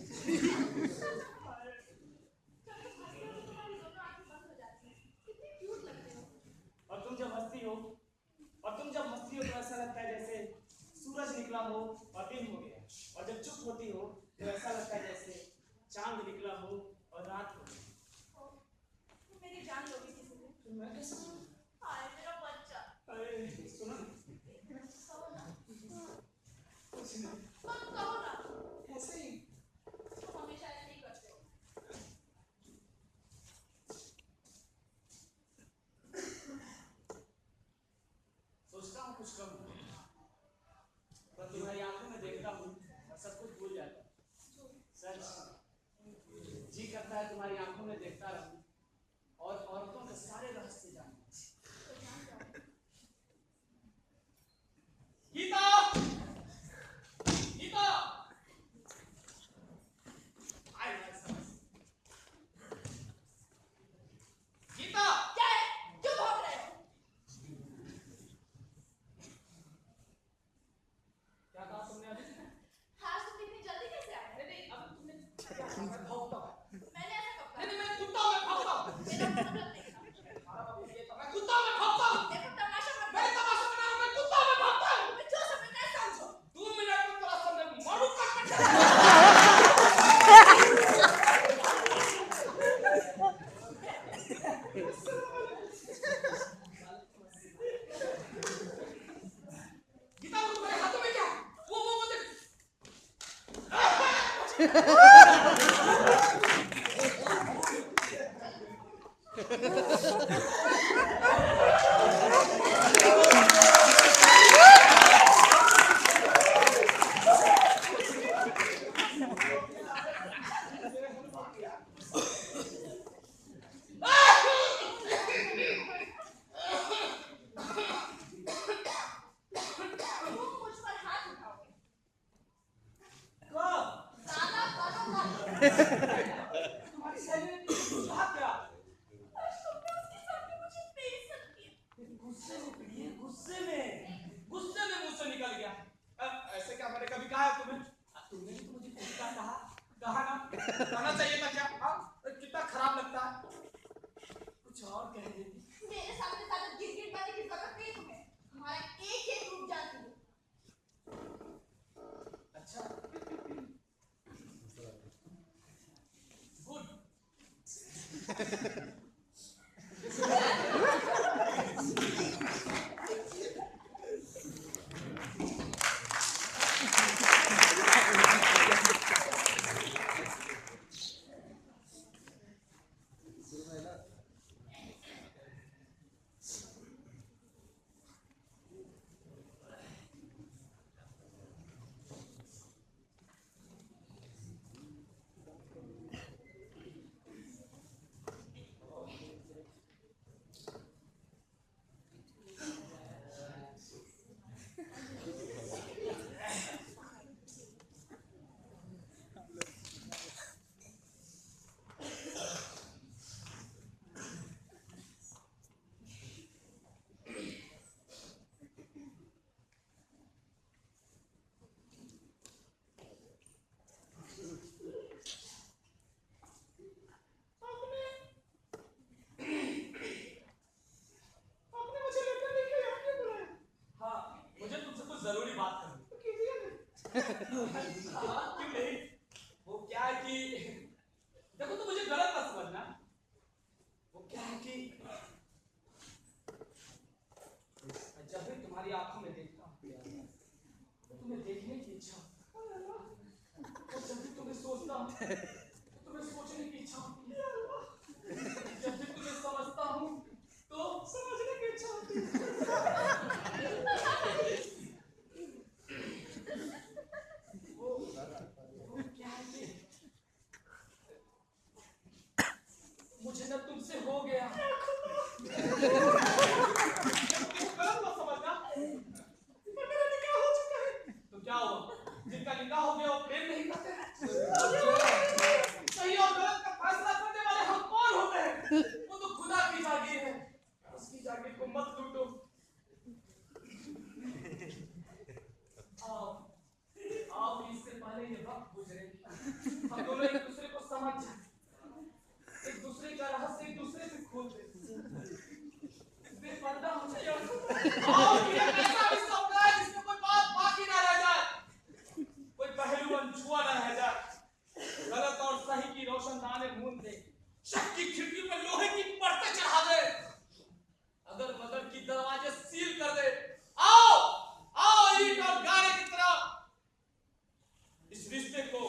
और तुम जब हंसती हो तो ऐसा लगता है जैसे सूरज निकला हो और दिन हो गया, और जब चुप होती हो तो ऐसा लगता है जैसे चांद निकला हो और रात हो गई। मेरी जान लोगी किसी ने। तो मैं कैसे हाय मेरा बच्चा। अरे सुनो ना, कहो ना, कुछ नहीं, मत कहो ना, ऐसे ही। तुम हमेशा ऐसे ही करते हो। सोचता हूँ कुछ कम, पर तुम्हारी आंखों में देखता हूँ और सब कुछ भूल जाता हूँ। सच जी करता है तुम्हारी आंखों में देखता रहूं और औरतों के सारे रहस्य जानूं। गीता, गीता, आई समझ। गीता, क्या है? क्यों भाग रहे हो? क्या कहा तुमने अभी? हाँ, तुम इतनी जल्दी कैसे आए? अरे नहीं, अब तुमने क्या कहा? मैं भौंकता हूँ। मैंने ऐसा कब कहा? नहीं, मैं कुत्ता हूँ, मैं भौंकता हूँ। मेरा मतलब नहीं था। हमारा बाबू ये तो मैं कुत्ता हूँ, मैं भौंकता हूँ। देखो तमाशा मत मैं करो। तमाशा बना रहा हूँ, मैं कुत्ता हूँ, मैं भौंकता हूँ। तुम्हें जो समझना है समझो। 2 मिनट में तेरा सामने मारू काट काट। गीता, वो तुम्हारे हाथों में क्या है? वो देख। तुम मुझ पर तुम्हारी सहेली ने कहा क्या? तुमने उसके सामने मुझे बेइज्जत किया। गुस्से में पिटिए, गुस्से में मुझसे निकल गया। ऐसे क्या मैंने कभी कहा है तुम्हें? तुमने भी तो मुझे कुत्ता कहा ना? कहना चाहिए था क्या? हाँ, कितना खराब लगता है। कुछ और कह देती। मेरे सामने ज्यादा गिर पाने की जरूरत नहीं तुम्हें। हमारा एक रूप जानती हो। अच्छा, गुड। क्यों नहीं? वो क्या है कि देखो, तो मुझे गलत मत समझना। वो क्या है कि जब भी तुम्हारी आंखों में देखता हूँ तो तुम्हें देखने की इच्छा, और जब भी तुम्हें सोचता हूँ तो तुम्हें सोचने की इच्छा होती है, जब भी तुम्हें समझता हूँ तो समझने की इच्छा होती है। मुझे ना तुमसे हो गया। गलत मत समझना, पर मेरा निकाह हो चुका है। तो क्या हुआ? जिनका निकाह हो गया वो प्रेम नहीं करते? सही और गलत का फैसला करने वाले हम कौन होते हैं? वो तो खुदा की जागीर है, उसकी जागीर को मत लूटो। आओ इससे पहले ये वक्त गुजरे, हम दोनों एक दूसरे को समझ जाए, एक दूसरे का रहस्य एक दूसरे से खोल दे, बेपर्दा हो जाए। आओ ये ऐसा रिश्ता बनाए जिसमें कोई बात बाकी ना रह जाए, कोई पहलू अनछुआ ना रह जाए, गलत और सही की रोशनदाने मूंद दे, शक की खिड़की पर लोहे की परतें चढ़ा दे, अदर बदर की दरवाजे सील कर दे। आओ आओ ईंट और गारे की तरह इस रिश्ते को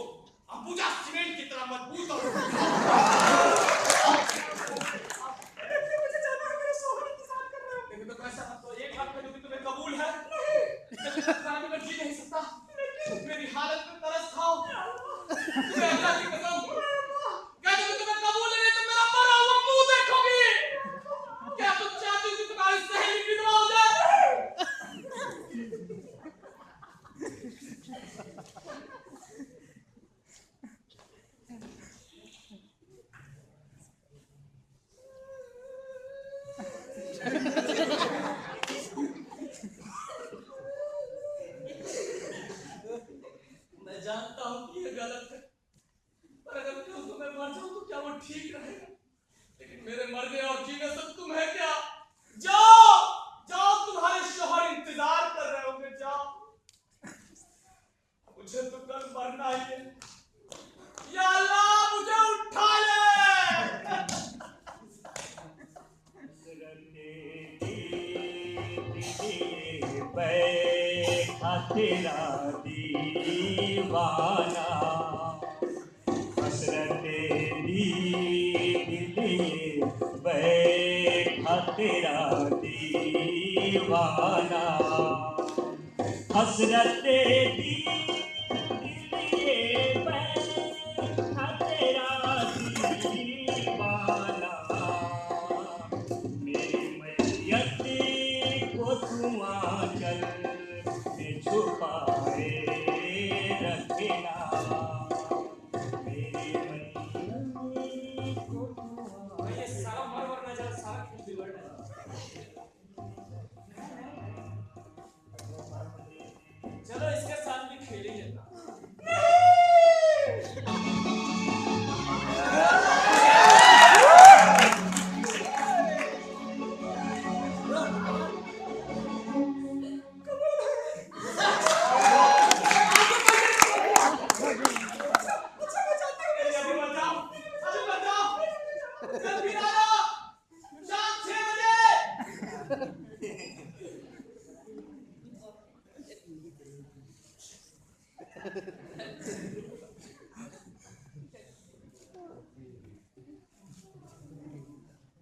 अंबुजा सीमेंट की तरह मजबूत और कबूल है? मैं जी नहीं सकता, मेरी हालत में तरस खाओ। मैं अल्लाह की कसम कहती हूं, तुम्हें कबूल नहीं तो मेरा मरा हुआ मुंह देखोगी। क्या तुम चाहती हो कि तुम्हारी सहेली विधवा हो जाए? मैं जानता हूं कि ये गलत है, पर अगर कल को मैं मर जाऊं तो क्या वो ठीक रहेगा? लेकिन मेरे मरने और जीने से तुम्हें क्या? जाओ जाओ, तुम्हारे शौहर इंतजार कर रहे होंगे, जाओ। मुझे तो कल मरना ही है। या अल्लाह मुझे उठा ले। बैठा तेरा दीवाना, हसरते दिले बैठा तेरा दीवाना, हसरते दिले बैठा तेरा दीवाना, मेरी मैयत को तुम आंचल में छुपाए रखना, मेरी खेलेंगे ना।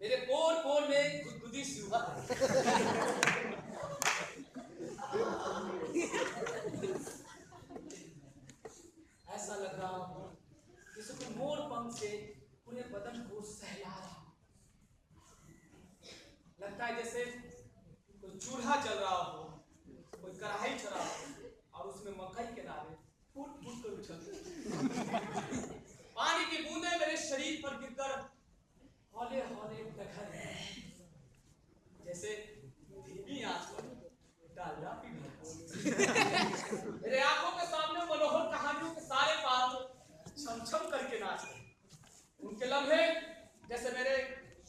मेरे पोर पोर में गुदगुदी सी हुआ ऐसा लग रहा हो जैसे कोई मोर पंख से पूरे बदन को सहला रहा। लगता है जैसे कोई चूल्हा जल रहा हो, कोई कढ़ाई चढ़ा हो और उसमें मकई के दाने फूट फूट कर उछलते। पानी की बूंदें मेरे शरीर पर गिरकर हौले हौले दखल जैसे धीमी आंच पर डालडा पिघला। मेरे आंखों के सामने मनोहर कहानियों के सारे पात्र छम छम करके नाच रहे। उनके लम्हे जैसे मेरे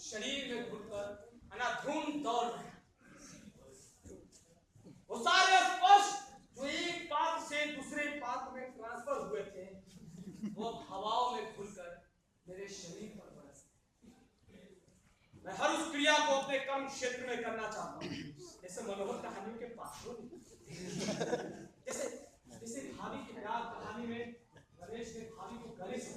शरीर में घुटकर अनाधूम दौड़ रहे। वो सारे स्पर्श जो एक पात्र से दूसरे पात्र में ट्रांसफर हुए थे, वो हवाओं में घुलकर मेरे शरीर पर बरस। मैं हर उस क्रिया को अपने कर्म क्षेत्र में करना चाहता हूँ, जैसे मनोहर कहानियों के पात्रों ने। जैसे जैसे भाभी की प्यार कहानी में गणेश ने भाभी को गले से,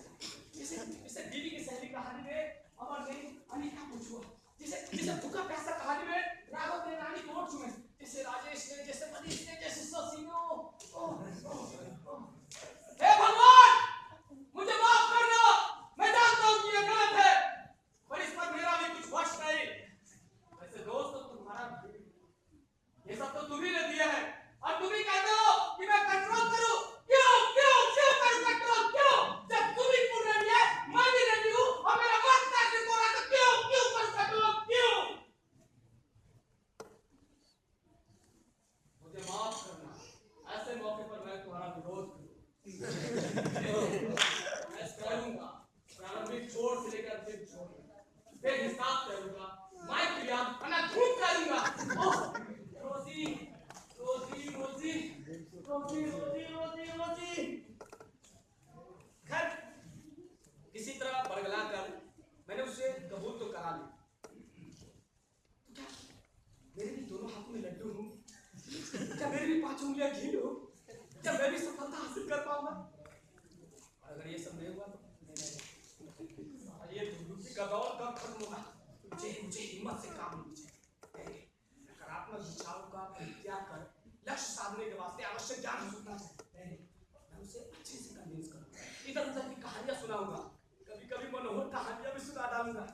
जैसे बीवी की सहेली कहानी में अमर ने अनिका को छुआ, जैसे भूखा प्यासा कहानी में राघव ने रानी को चूमे, जैसे राजेश ने, जैसे मनीष ने, जैसे शशि ने। हे भगवान, मुझे माफ करना। मैं जानता हूँ कि ये गलत है, पर इस पर मेरा भी कुछ वश नहीं। वैसे दोस्त तो तुम्हारा भी, ये सब तो तुम ही ने दिया है और तुम ही कहते हो कि मैं कंट्रोल करूं। क्यों क्यों क्यों करूं कंट्रोल? क्यों? जब तुम ही पूर्ण नहीं है, मैं भी नहीं हूं और मेरा वक्त काटने को रहा, तो क्यों क्यों करूं कंट्रोल? क्यों? मुझे माफ करना, ऐसे मौके पर मैं तुम्हारा विरोध करूं। मैं करूंगा प्रारंभिक छोड़ से लेकर अंतिम छोड़, फिर हिसाब करूंगा, मैं क्रिया अनाधूम करूंगा। रोजी रोजी रोजी रोजी रोजी रोजी रोजी खैर किसी तरह बरगला कर मैंने उससे कबूल तो करा लिया। तो क्या मेरे भी दोनों हाथों में लड्डू हूँ? क्या मेरी भी 5 उंगलियां घी हो? क्या मैं भी सफलता हासिल कर पाऊंगा? अगर ये सब नहीं हुआ तो ये दुर्गुप्ती का दौर कब खत्म होगा? मुझे हिम्मत से काम लीजिए। नकारात्मक विचारों का परित्याग कर लक्ष्य साधने के वास्ते आवश्यक ज्ञान हासिल चाहिए। मैं उसे अच्छे से कन्विंस करूंगा, इधर उधर की कहानियां सुनाऊंगा, कभी कभी मनोहर कहानियां भी सुना डालूंगा।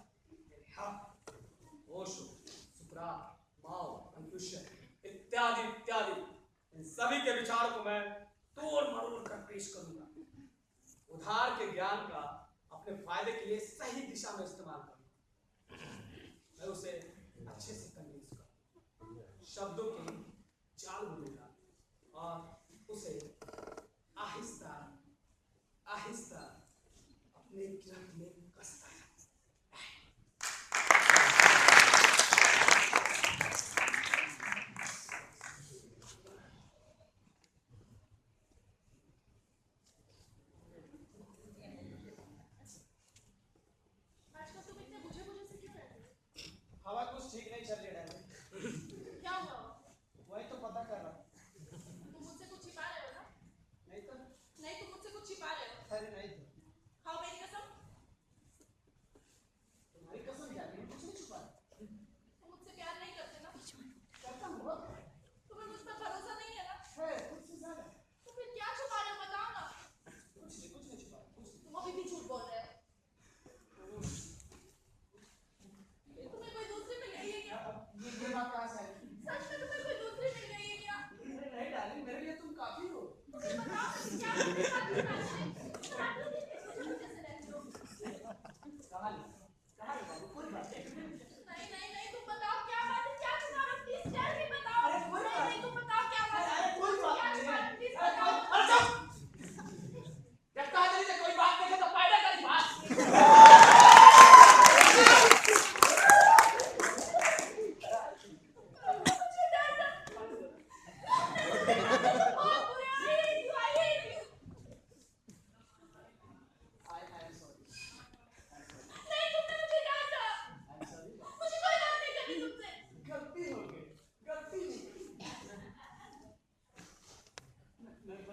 हाँ, ओशो, सुकरात, माओ, कन्फ्यूशियस इत्यादि इत्यादि, इन सभी के विचारों को मैं तोड़ मरोड़ कर पेश करूंगा। उधार के ज्ञान का अपने फायदे के लिए सही दिशा में इस्तेमाल करूंगा। मैं उसे अच्छे से कन्विंस करूंगा, शब्दों के जाल बुनेगा और उसे आहिस्ता आहिस्ता अपने गिरफ्त में कसता है। आजकल तुम इतने बुझे से क्यों रहते हो? हवा कुछ ठीक नहीं चल रही है। क्या हुआ? वही तो पता कर रहा हूँ। तुम मुझसे कुछ छिपा रहे हो ना?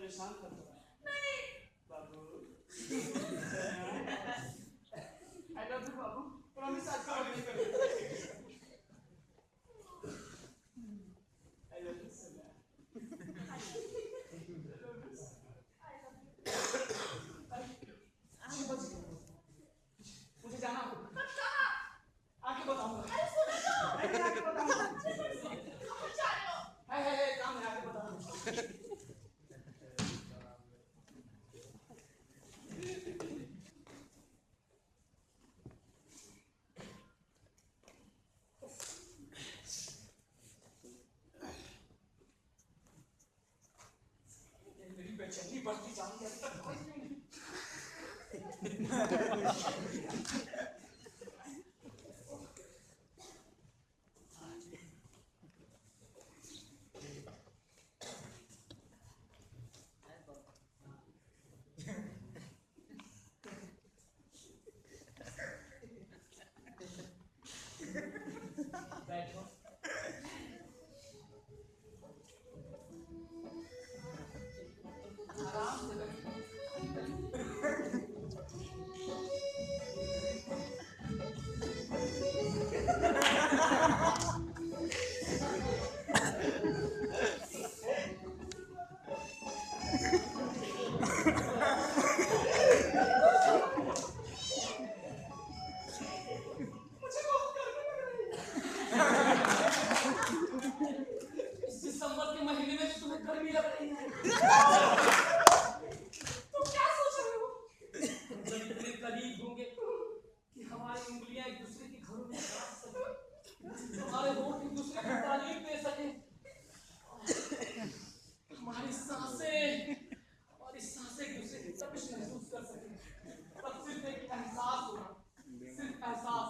परेशान करता है। नहीं बाबू आई लव यू बाबू, प्रॉमिस आज का नहीं करेंगे। आई लव यू सोना। मुझे जाना होगा, आके बताऊंगा। आके बताऊंगा। कहाँ जा रहे हो? है काम है, आके बताऊंगा। मेरी बेचैनी बढ़ती जा रही है, अभी तक कोई नहीं। बैठो। आराम से बैठो। मुझे बहुत गर्मी लग रही है। इस दिसंबर के महीने में तुम्हें गर्मी लग रही है। तुम क्या सोच रहे हो? हम जब इतने करीब होंगे कि हमारी उंगलियां एक दूसरे के घरों में साथ सके, हमारे होंठ एक दूसरे को तालीम दे सके, हमारी सांसें एक दूसरे की तपिश महसूस कर सके। बस सिर्फ एक एहसास होगा, सिर्फ एहसास।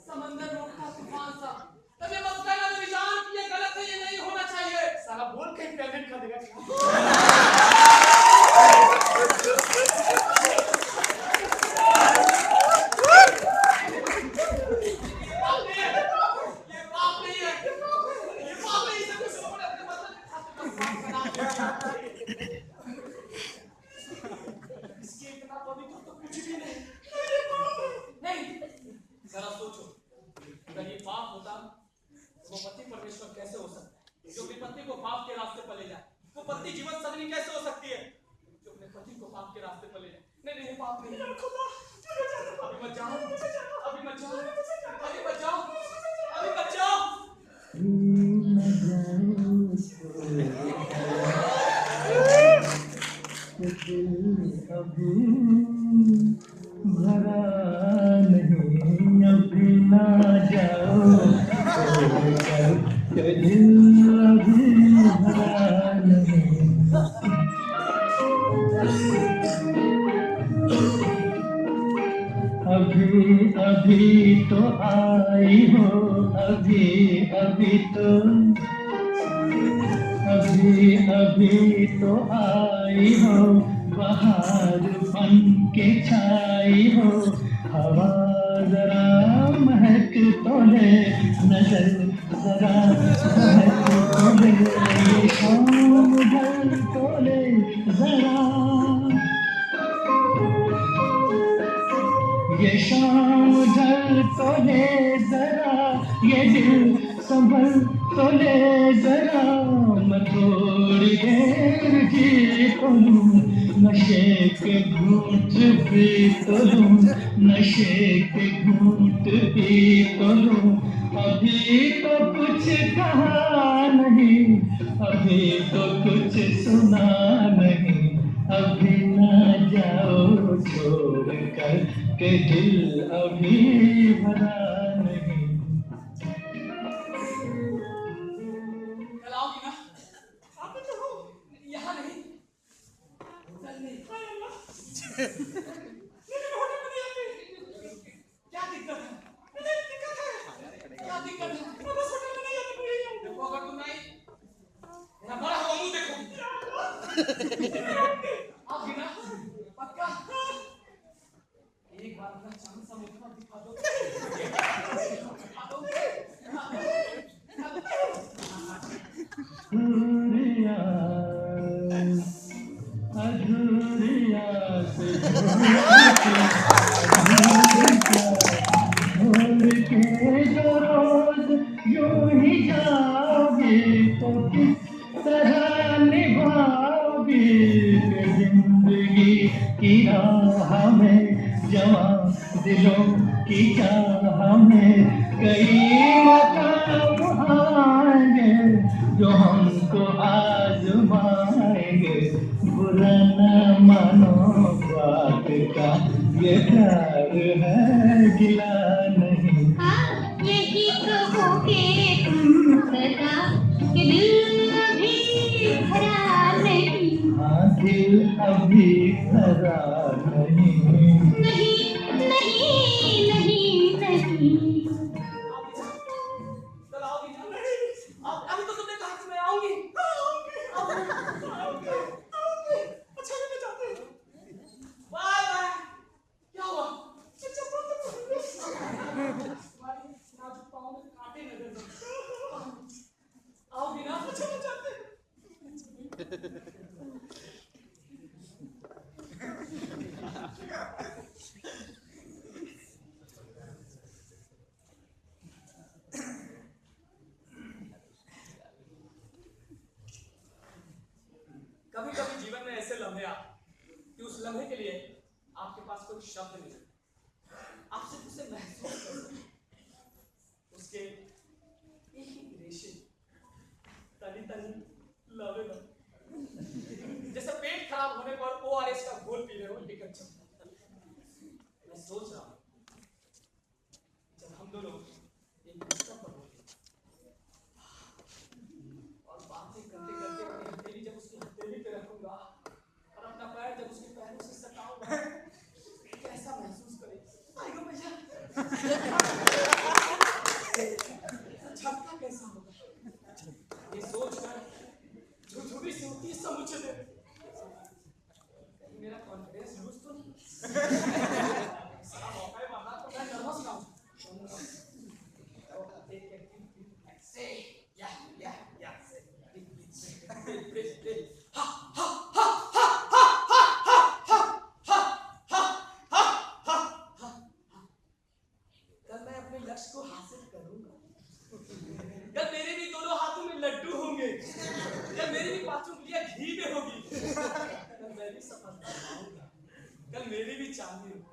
समंदर रोकता तूफान सा, तब ये मत कहना मेरी जान कि ये गलत है, ये नहीं होना चाहिए। साला बोल के पेमेंट कर देगा। ये पाप नहीं है, इसे कुछ लोगों ने अपने मतलब के खाते में पाप बना दिया। इसके इतना पवित्र तो कुछ भी नहीं। नहीं, जरा सोचो, अगर ये पाप होता तो वो पति परमेश्वर कैसे हो सकता है? जो अपनी पत्नी को पाप के रास्ते पर ले जाए, वो पत्नी जीवन संगिनी कैसे हो सकती है? जो अपने पति को पाप के रास्ते पर ले जाए। नहीं, ये पाप नहीं है। अभी मत जाओ, अभी मत जाओ, अभी मत जाओ, अभी मत जाओ। भरा नहीं अभी ना जाओ, दिल अभी भरा नहीं। अभी अभी तो आई हो, अभी अभी तो आई हो, बहार बन के छाई हो। हवा जरा महक तो ले, नजर जरा महक तो ले, ये शाम ढल तो ले जरा, ये शाम ढल तो ले जरा, ये दिल संभल तो ले जरा। मैं थोड़ी देर जी तो लूं, नशे के घूंट पी तो लूं, नशे के घूंट पी तो लूं। अभी तो कुछ कहा नहीं, अभी तो कुछ सुना नहीं। अभी ना जाओ छोड़ कर के दिल अभी भरा नहीं। चलाओगी ना? आप तो हो, यहाँ नहीं। चल नहीं। लेकिन होटल में नहीं आते। क्या दिक्कत है? क्या दिक्कत है? मैं बस होटल में नहीं आते कोई। देखो अगर तुम नहीं, मेरा बड़ा हुआ मुंह देखो। आप भी ना? पक्का? एक बार अपना चांद सा मुखड़ा दिखा दो। दिखा दो। छोड़ के जो रोज यूं ही जाओगी तो किस तरह निभाओगी कि जिंदगी की राह में जवां दिलों की चाह में कई मकाम आएंगे जो हमको आजमाएंगे। बुरा न मानो बात का ये प्यार है गिला नहीं। हाँ, यही कहोगे तुम सदा कि दिल अभी भरा नहीं। हाँ, दिल अभी भरा नहीं। नहीं नहीं नहीं नहीं। कल आओगी ना? अभी तो तुमने कहा कि मैं आऊंगी। अच्छा नहीं मैं जाते हैं। Bye bye. क्या हुआ? तुम्हारी नाजुक पाँव में कांटे लगे हैं। आओगी ना? अच्छा मैं जाते हैं। कभी कभी जीवन में ऐसे लम्हे आते कि उस लम्हे के लिए आपके पास कोई शब्द नहीं है। आप सिर्फ उसे महसूस कर सकते हैं। उसके एक एक रेशे तनी तनी लवे लवे जैसे पेट खराब होने पर ORS का घोल पी रहे हो एक अच्छा। मैं सोच रहा हूँ जब हम दोनों एक बिस्तर पर होंगे और बातें करते करते अपनी हथेली जब उसकी हथेली पे रखूंगा और अपना पैर जब उसके पैरों से सटाऊंगा, कैसा महसूस करेगा? आएगा भैया। झटका कैसा होगा? ये सोचकर जो झुर्री से होती है सब मुझे दे। कहीं मेरा कॉन्फिडेंस लूज तो नहीं? सारा मौका है मारना तो मैं नर्वस ना हूँ। कल मैं अपने लक्ष्य को हासिल करूंगा। कल मेरे भी दोनों हाथों में लड्डू होंगे। कल मेरी भी पांचों उंगलियां घी में होगी। कल मैं भी सफलता पाऊंगा। कल मेरी भी चांदी होगी।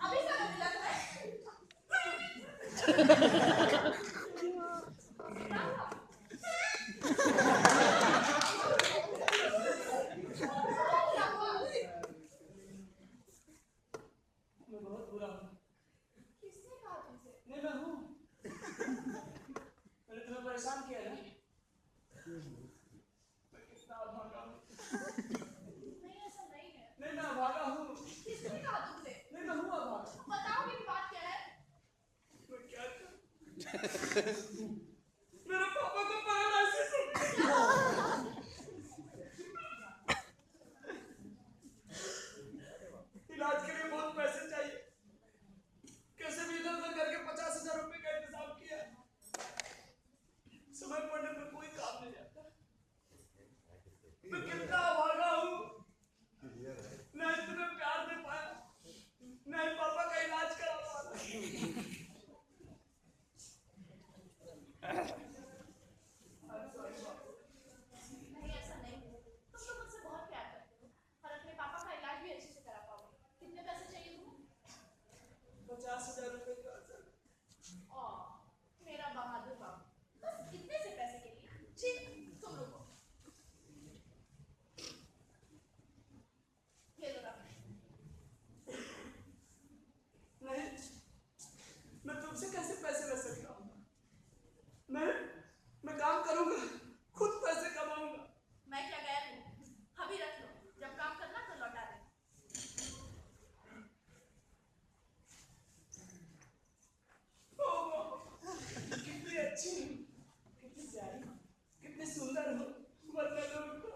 अभी सब मिला था। मैं बहुत बुरा हूँ। किसने कहा तुमसे? नहीं मैं हूँ। मैंने तुम्हें परेशान किया ना। मैं कितना अभागा हूँ। नहीं ऐसा नहीं है। नहीं मैं अभागा हूँ। किसने कहा तुमसे? नहीं मैं हूँ अभागा। बताओ मेरी बात क्या है? मैं क्या करूँ? मेरे पापा को पैरालाइसिस हो गया। इलाज के लिए बहुत पैसे चाहिए। कैसे भी इधर-उधर करके 50,000 रुपए का इंतजाम किया। समय पड़ने पर कोई काम नहीं आता। मैं कितना अभागा हूँ। ना ही तुम्हें प्यार दे पाया, ना ही पापा का इलाज करा पाया। नहीं ऐसा नहीं है। तुम तो मुझसे बहुत प्यार करते हो और अपने पापा का इलाज भी अच्छे से करा पाओगे। कितने पैसे चाहिए तुम्हें? 50,000 रुपए का असर। मेरा बहादुर बाबू, बस इतने से पैसे के लिए? ठीक, तुम रुको। ये लो रख। नहीं, मैं तुमसे कैसे पैसे ले सकता हूँ? मैं काम करूँगा, खुद पैसे कमाऊँगा। मैं क्या गैर हूँ? अभी रख लो, जब काम करना तो लौटा दे। ओह वाह, कितनी अच्छी, कितनी प्यारी, कितनी सुंदर हो। वरना लोग को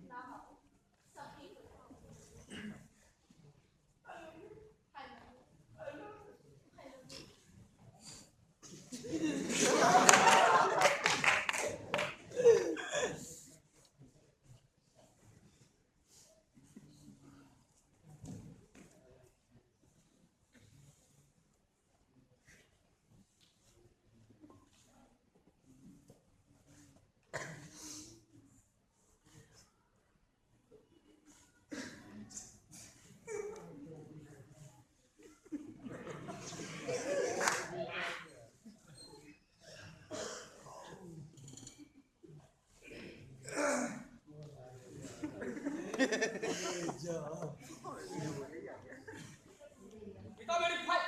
ना बाबू, सब ठीक हो जाएगा। I love you, I love you, I love you. I love you. पिता मेरी फाइल।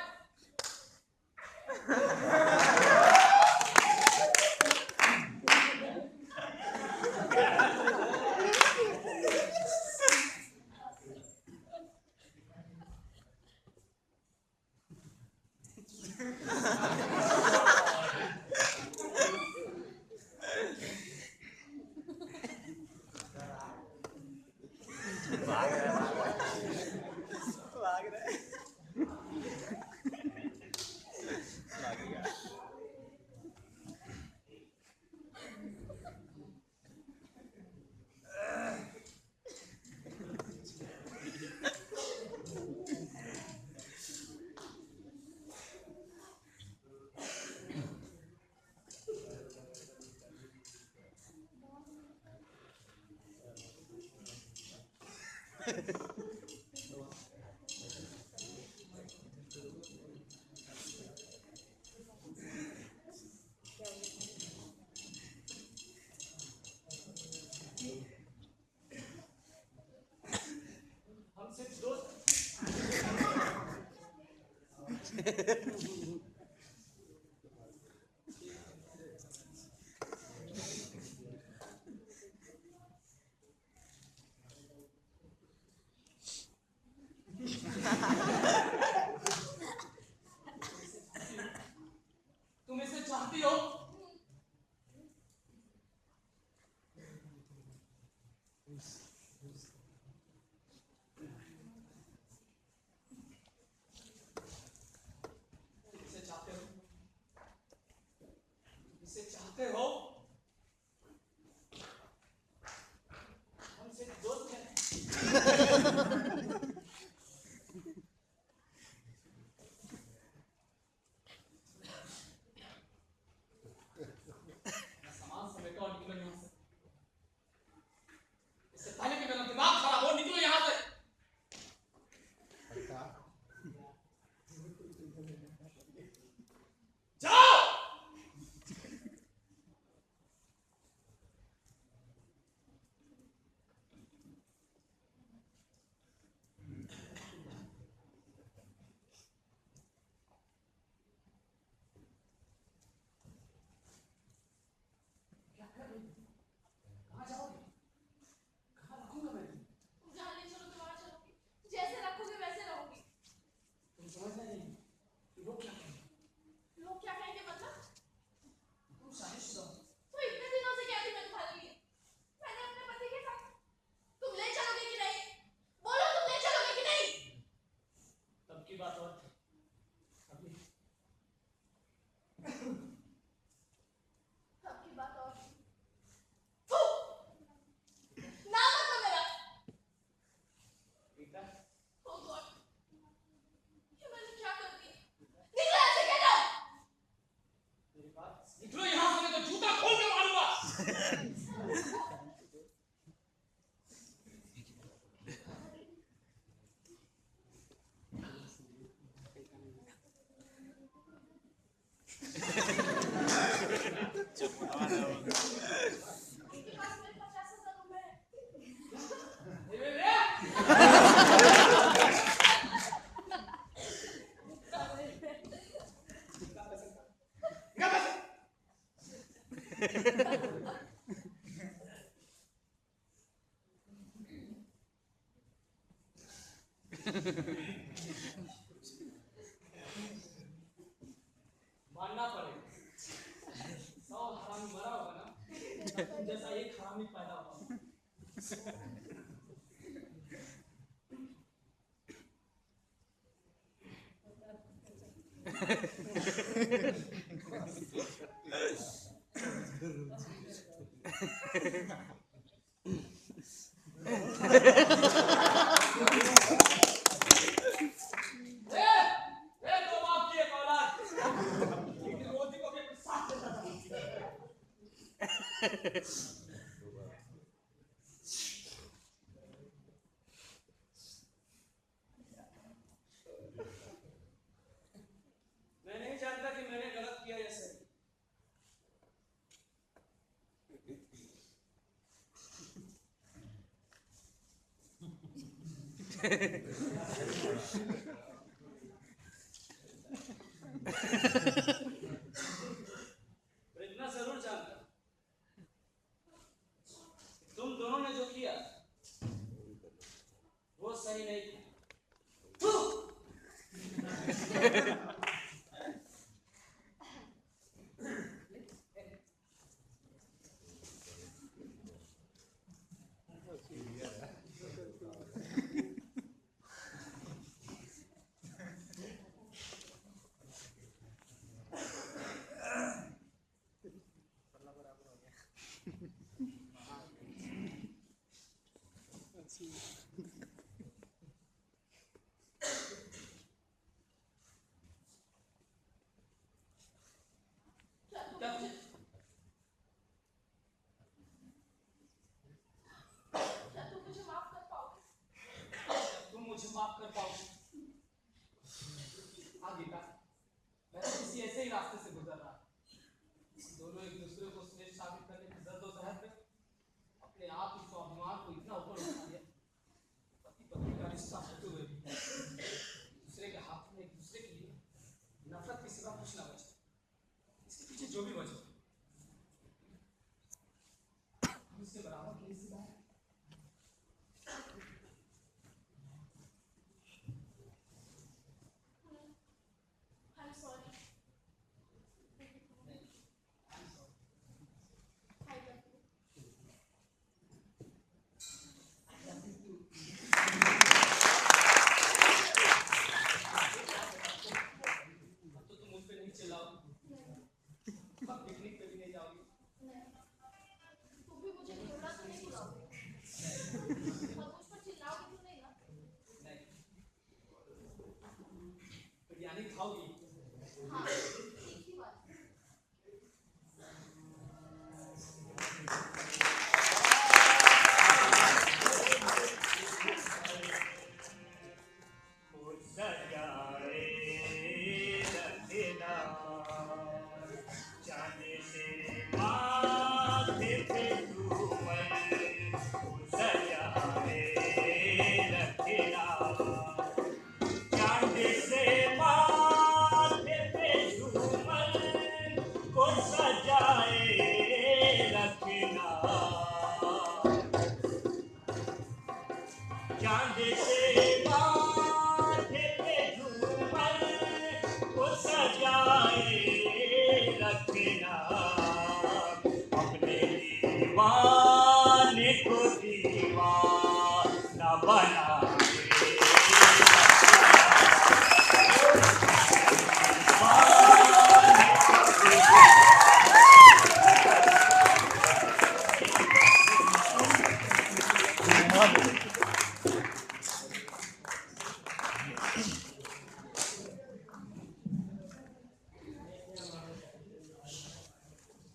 हम सिर्फ दोस्त। तुम इसे चाहती हो? इसे चाहती की बात और अभी आपकी बात और थू ना मत लो मेरा बेटा ओ गॉड ये मैंने क्या कर दिया निकलो ऐसे गेट आउट मेरी बात निकलो यहाँ से नहीं तो जूता खोल के मारूंगा इसके पास मेरे 50,000 रुपए हैं मानना पड़ेगा 100 हरामी मरा होगा ना जैसा एक हरामी पैदा हुआ तो बाप की एक औलाद लेकिन रोटी को भी साथ देता था मैं नहीं जानता कि मैंने गलत किया या सही पर इतना जरूर जानता तुम दोनों ने जो किया वो सही नहीं था क्या तुम मुझे माफ कर पाओगे तुम मुझे माफ कर पाओगे हाँ गीता मैं तो किसी ऐसे ही रास्ते से गुजर रहा दोनों एक दूसरे को श्रेष्ठ साबित करने की जद्दोजहद में अपने आप ही स्वाभिमान को इतना ऊपर उठा दिया पति पत्नी का रिश्ता होते हुए भी दूसरे के हाथ में एक दूसरे के लिए नफरत के सिवा कुछ ना बचा इसके पीछे जो भी वजह उसके बराबर की हिस्सेदार है I'm sorry I love you अब तो तुम मुझ पे नहीं चिल्लाओगी अब पिकनिक पे भी नहीं जाओगी तुम भी मुझे खिलौना तो नहीं बुलाओगे और मुझ पर चिल्लाओगे तो नहीं ना नहीं बिरयानी खाओगी हाँ एक ही बात चांद से माथे पे झूमर को सजाए रखना अपने दीवाने को दीवाना बना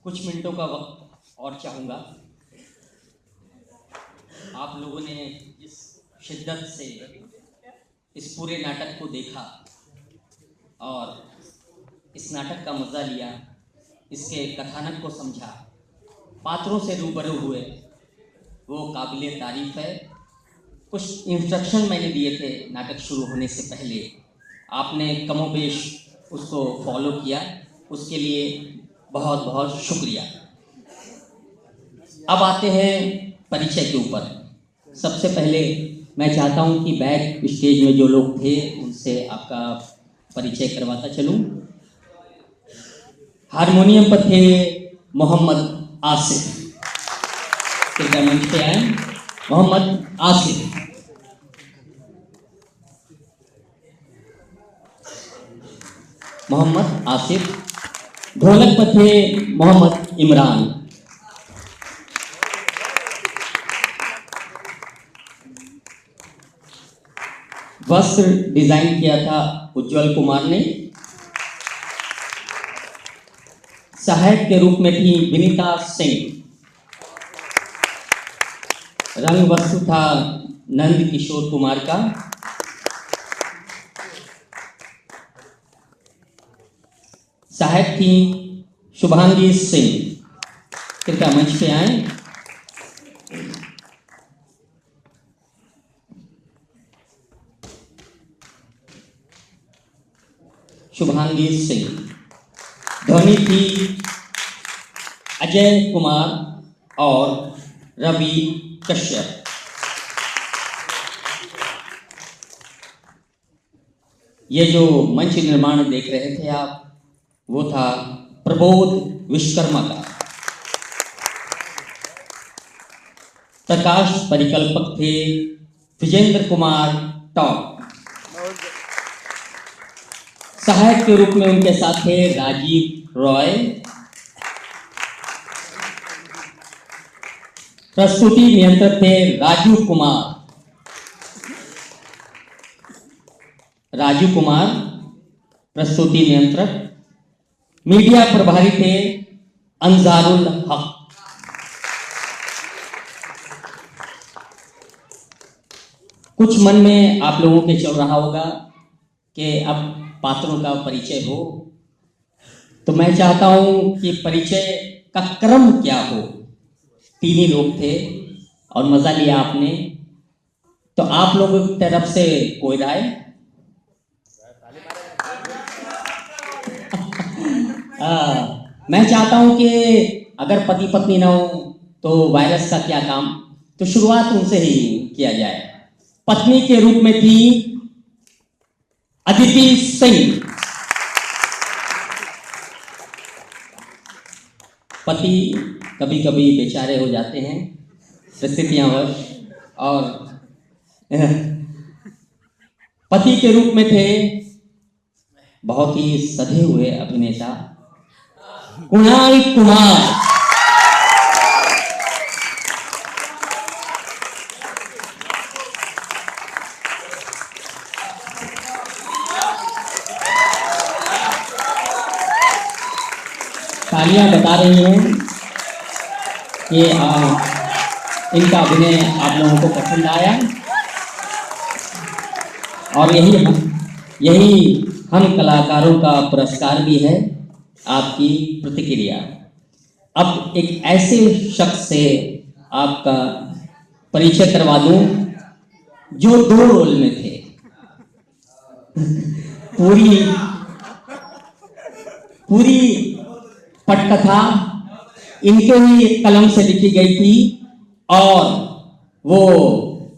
कुछ मिनटों का वक्त और चाहूँगा। आप लोगों ने जिस शिद्दत से इस पूरे नाटक को देखा और इस नाटक का मज़ा लिया, इसके कथानक को समझा, पात्रों से रूबरू हुए, वो काबिले तारीफ़ है। कुछ इंस्ट्रक्शन मैंने दिए थे नाटक शुरू होने से पहले, आपने कमोबेश उसको फॉलो किया, उसके लिए बहुत बहुत शुक्रिया। अब आते हैं परिचय के ऊपर। सबसे पहले मैं चाहता हूं कि बैक स्टेज में जो लोग थे उनसे आपका परिचय करवाता चलूं। हारमोनियम पर थे मोहम्मद आसिफ, कृपया मंच पे आए। मोहम्मद आसिफ। मोहम्मद आसिफ। ढोलक पर थे मोहम्मद इमरान। वस्त्र डिजाइन किया था उज्जवल कुमार ने। सहायक के रूप में थी विनीता सिंह। रंग वस्तु था नंद किशोर कुमार का। सहायक थी शुभांगी सिंह, कृपया मंच पे आए। शुभांगी सिंह। ध्वनि थी अजय कुमार और रवि कश्यप। ये जो मंच निर्माण देख रहे थे आप, वो था प्रबोध विश्वकर्मा का। प्रकाश परिकल्पक थे विजेंद्र कुमार टॉप। सहायक के रूप में उनके साथ थे राजीव रॉय। प्रस्तुति नियंत्रक थे राजू कुमार। राजू कुमार प्रस्तुति नियंत्रक। मीडिया प्रभारी थे अंजारुल हक। कुछ मन में आप लोगों के चल रहा होगा कि अब पात्रों का परिचय हो, तो मैं चाहता हूं कि परिचय का क्रम क्या हो। तीन ही लोग थे और मजा लिया आपने, तो आप लोगों की तरफ से कोई राय? मैं चाहता हूं कि अगर पति पत्नी ना हो तो वायरस का क्या काम, तो शुरुआत उनसे ही किया जाए। पत्नी के रूप में थी अदिति सिंह। पति कभी कभी बेचारे हो जाते हैं परिस्थितियां वश, और पति के रूप में थे बहुत ही सधे हुए अभिनेता कुणाल कुमार। तालियां बता रही हैं कि इनका अभिनय आप लोगों को पसंद आया, और यही हम कलाकारों का पुरस्कार भी है, आपकी प्रतिक्रिया। अब एक ऐसे शख्स से आपका परिचय करवा दूं जो 2 रोल में थे। पूरी पटकथा इनके ही कलम से लिखी गई थी, और वो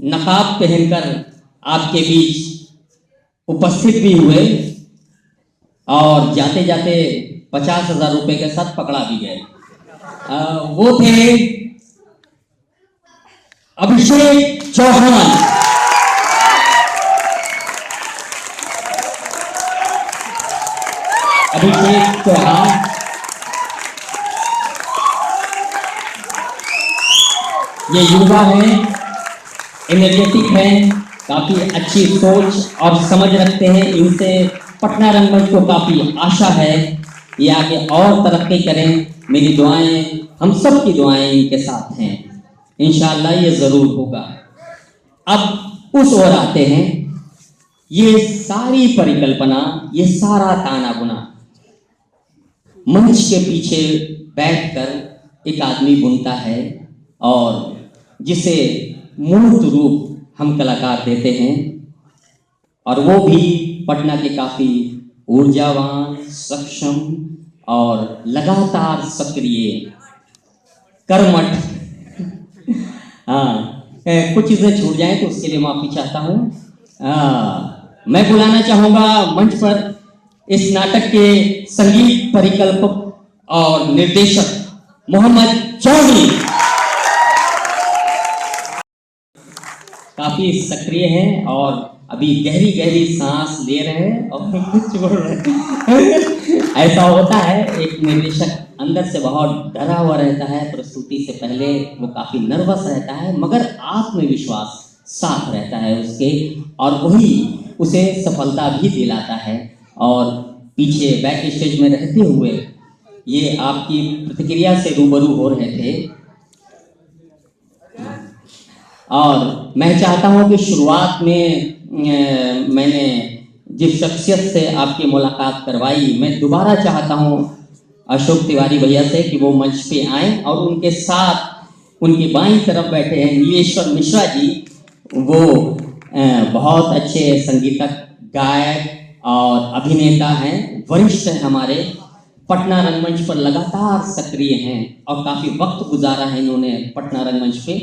नकाब पहनकर आपके बीच उपस्थित भी हुए, और जाते जाते 50,000 रुपए के साथ पकड़ा भी गए। वो थे अभिषेक चौहान। अभिषेक चौहान ये युवा हैं, एनर्जेटिक हैं, काफी अच्छी सोच और समझ रखते हैं। इनसे पटना रंगमंच को काफी आशा है ये आगे और तरक्की करें। मेरी दुआएं, हम सब की दुआएं इनके साथ हैं। इंशाअल्लाह ये ज़रूर होगा। अब उस ओर आते हैं। ये सारी परिकल्पना, ये सारा ताना बुना मंच के पीछे बैठकर एक आदमी बुनता है और जिसे मूर्त रूप हम कलाकार देते हैं। और वो भी पटना के काफ़ी ऊर्जावान, सक्षम और लगातार सक्रिय, कर्मठ। हाँ, कुछ चीज़ें छूट जाएं तो उसके लिए माफ़ी चाहता हूँ। मैं बुलाना चाहूँगा मंच पर इस नाटक के संगीत परिकल्पक और निर्देशक मोहम्मद चौधरी। काफ़ी सक्रिय हैं और अभी गहरी गहरी सांस ले रहे हैं और छोड़ रहे हैं। ऐसा होता है, एक निर्देशक अंदर से बहुत डरा हुआ रहता है, प्रस्तुति से पहले वो काफ़ी नर्वस रहता है, मगर आत्मविश्वास साथ रहता है उसके, और वही उसे सफलता भी दिलाता है। और पीछे बैक स्टेज में रहते हुए ये आपकी प्रतिक्रिया से रूबरू हो रहे थे। और मैं चाहता हूँ कि शुरुआत में मैंने जिस शख्सियत से आपकी मुलाकात करवाई, मैं दोबारा चाहता हूँ अशोक तिवारी भैया से कि वो मंच पे आएँ और उनके साथ उनकी बाईं तरफ बैठे हैं नीलेश्वर मिश्रा जी। वो बहुत अच्छे संगीतक, गायक और अभिनेता हैं, वरिष्ठ हैं हमारे, पटना रंगमंच पर लगातार सक्रिय हैं और काफ़ी वक्त गुजारा है इन्होंने पटना रंगमंच पे।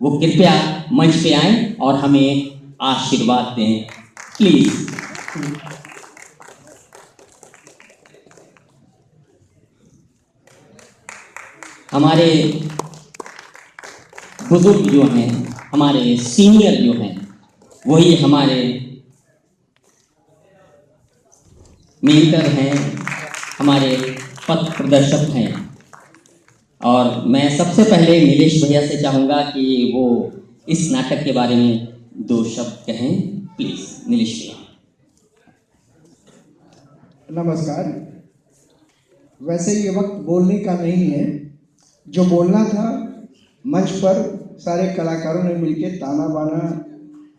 वो कृपया मंच पे आएँ और हमें आशीर्वाद दें प्लीज़। हमारे बुजुर्ग जो हैं, हमारे सीनियर जो हैं, वही हमारे मेंटर हैं, हमारे पथ प्रदर्शक हैं। और मैं सबसे पहले नीलेश भैया से चाहूँगा कि वो इस नाटक के बारे में 2 शब्द कहें प्लीज़। नीलेश भैया। नमस्कार। वैसे ये वक्त बोलने का नहीं है, जो बोलना था मंच पर सारे कलाकारों ने मिलकर ताना बाना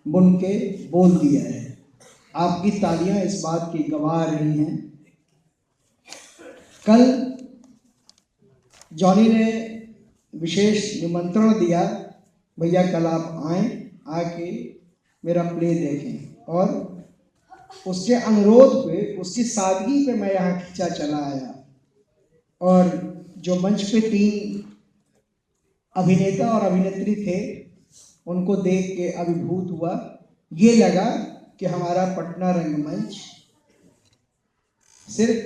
बुन के बोल दिया है। आपकी तालियां इस बात की गवाह रही हैं। कल जॉनी ने विशेष निमंत्रण दिया, भैया कल आप आएँ, आके मेरा प्ले देखें, और उसके अनुरोध पे, उसकी सादगी पे मैं यहाँ खींचा चला आया। और जो मंच पे 3 अभिनेता और अभिनेत्री थे, उनको देख के अभिभूत हुआ। ये लगा कि हमारा पटना रंगमंच सिर्फ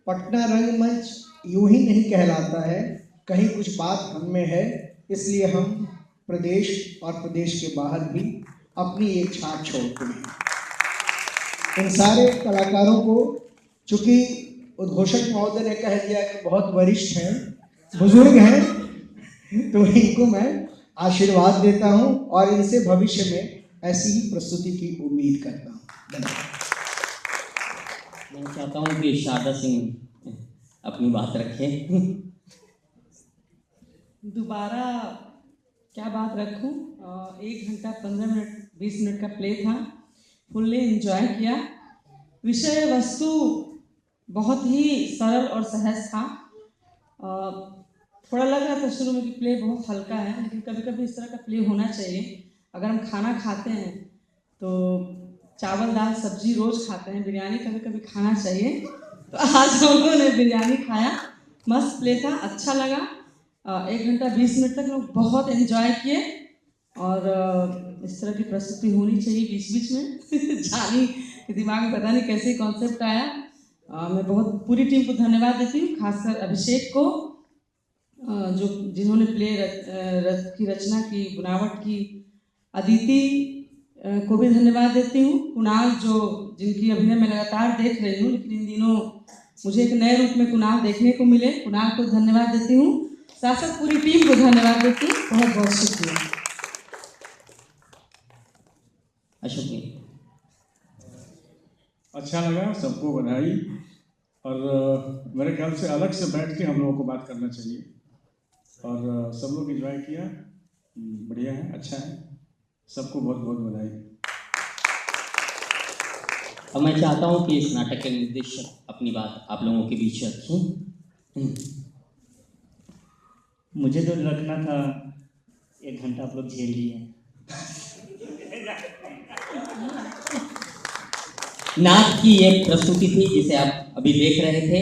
पटना रंगमंच यूं ही नहीं कहलाता है, कहीं कुछ बात हम में है। इसलिए हम प्रदेश और प्रदेश के बाहर भी अपनी एक छाप छोड़ते हैं। इन सारे कलाकारों को, चूँकि उद्घोषक महोदय ने कह दिया कि बहुत वरिष्ठ हैं, बुजुर्ग हैं, तो इनको मैं आशीर्वाद देता हूं और इनसे भविष्य में ऐसी ही प्रस्तुति की उम्मीद करता हूं। धन्यवाद। मैं चाहता हूं कि शारदा सिंह अपनी बात रखें। दोबारा क्या बात रखूं? 1 घंटा 15 मिनट 20 मिनट का प्ले था, फुल्ली एंजॉय किया। विषय वस्तु बहुत ही सरल और सहज था। थोड़ा लग रहा था शुरू में कि प्ले बहुत हल्का है, लेकिन कभी कभी इस तरह का प्ले होना चाहिए। अगर हम खाना खाते हैं तो चावल दाल सब्जी रोज़ खाते हैं, बिरयानी कभी कभी खाना चाहिए। तो आज लोगों ने बिरयानी खाया, मस्त प्ले था, अच्छा लगा। 1 घंटा 20 मिनट तक लोग बहुत एंजॉय किए और इस तरह की प्रस्तुति होनी चाहिए बीच बीच में। जानी के दिमाग में पता नहीं कैसे कॉन्सेप्ट आया। मैं बहुत पूरी टीम को धन्यवाद देती हूँ, खासकर अभिषेक को जो जिन्होंने प्ले की रचना की, बुनावट की, अदिति को भी धन्यवाद देती हूँ, कुणाल जो जिनकी अभिनय मैं लगातार देख रही हूँ, लेकिन इन दिनों मुझे एक नए रूप में कुणाल देखने को मिले, कुणाल को धन्यवाद देती हूँ। साथ साथ पूरी टीम को धन्यवाद देती हूँ। बहुत बहुत शुक्रिया। अशोक जी। अच्छा लगा, सबको बधाई। और मेरे ख्याल से अलग से बैठ के हम लोगों को बात करना चाहिए। और सब लोग एंजॉय किया, बढ़िया है, अच्छा है, सबको बहुत बहुत बधाई। अब मैं चाहता हूँ कि इस नाटक के निर्देशक अपनी बात आप लोगों के बीच रखें। मुझे तो रखना था, 1 घंटा आप लोग झेल लिए। नाट की एक प्रस्तुति थी जिसे आप अभी देख रहे थे।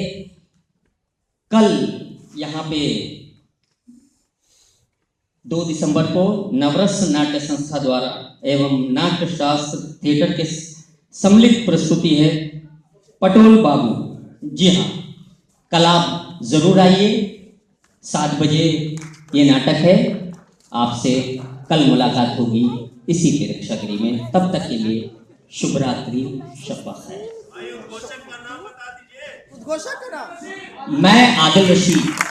कल यहाँ पे 2 दिसंबर को नवरस नाट्य संस्था द्वारा एवं नाट्य शास्त्र थिएटर के सम्मिलित प्रस्तुति है पटोल बाबू। जी हाँ, कल आप जरूर आइए, 7 बजे ये नाटक है। आपसे कल मुलाकात होगी इसी प्रेक्षागृह में। तब तक के लिए शुभ रात्रि, शब खैर। उद्घोषक का नाम बता दीजिए। उद्घोषक का नाम? मैं आदिल रशीद।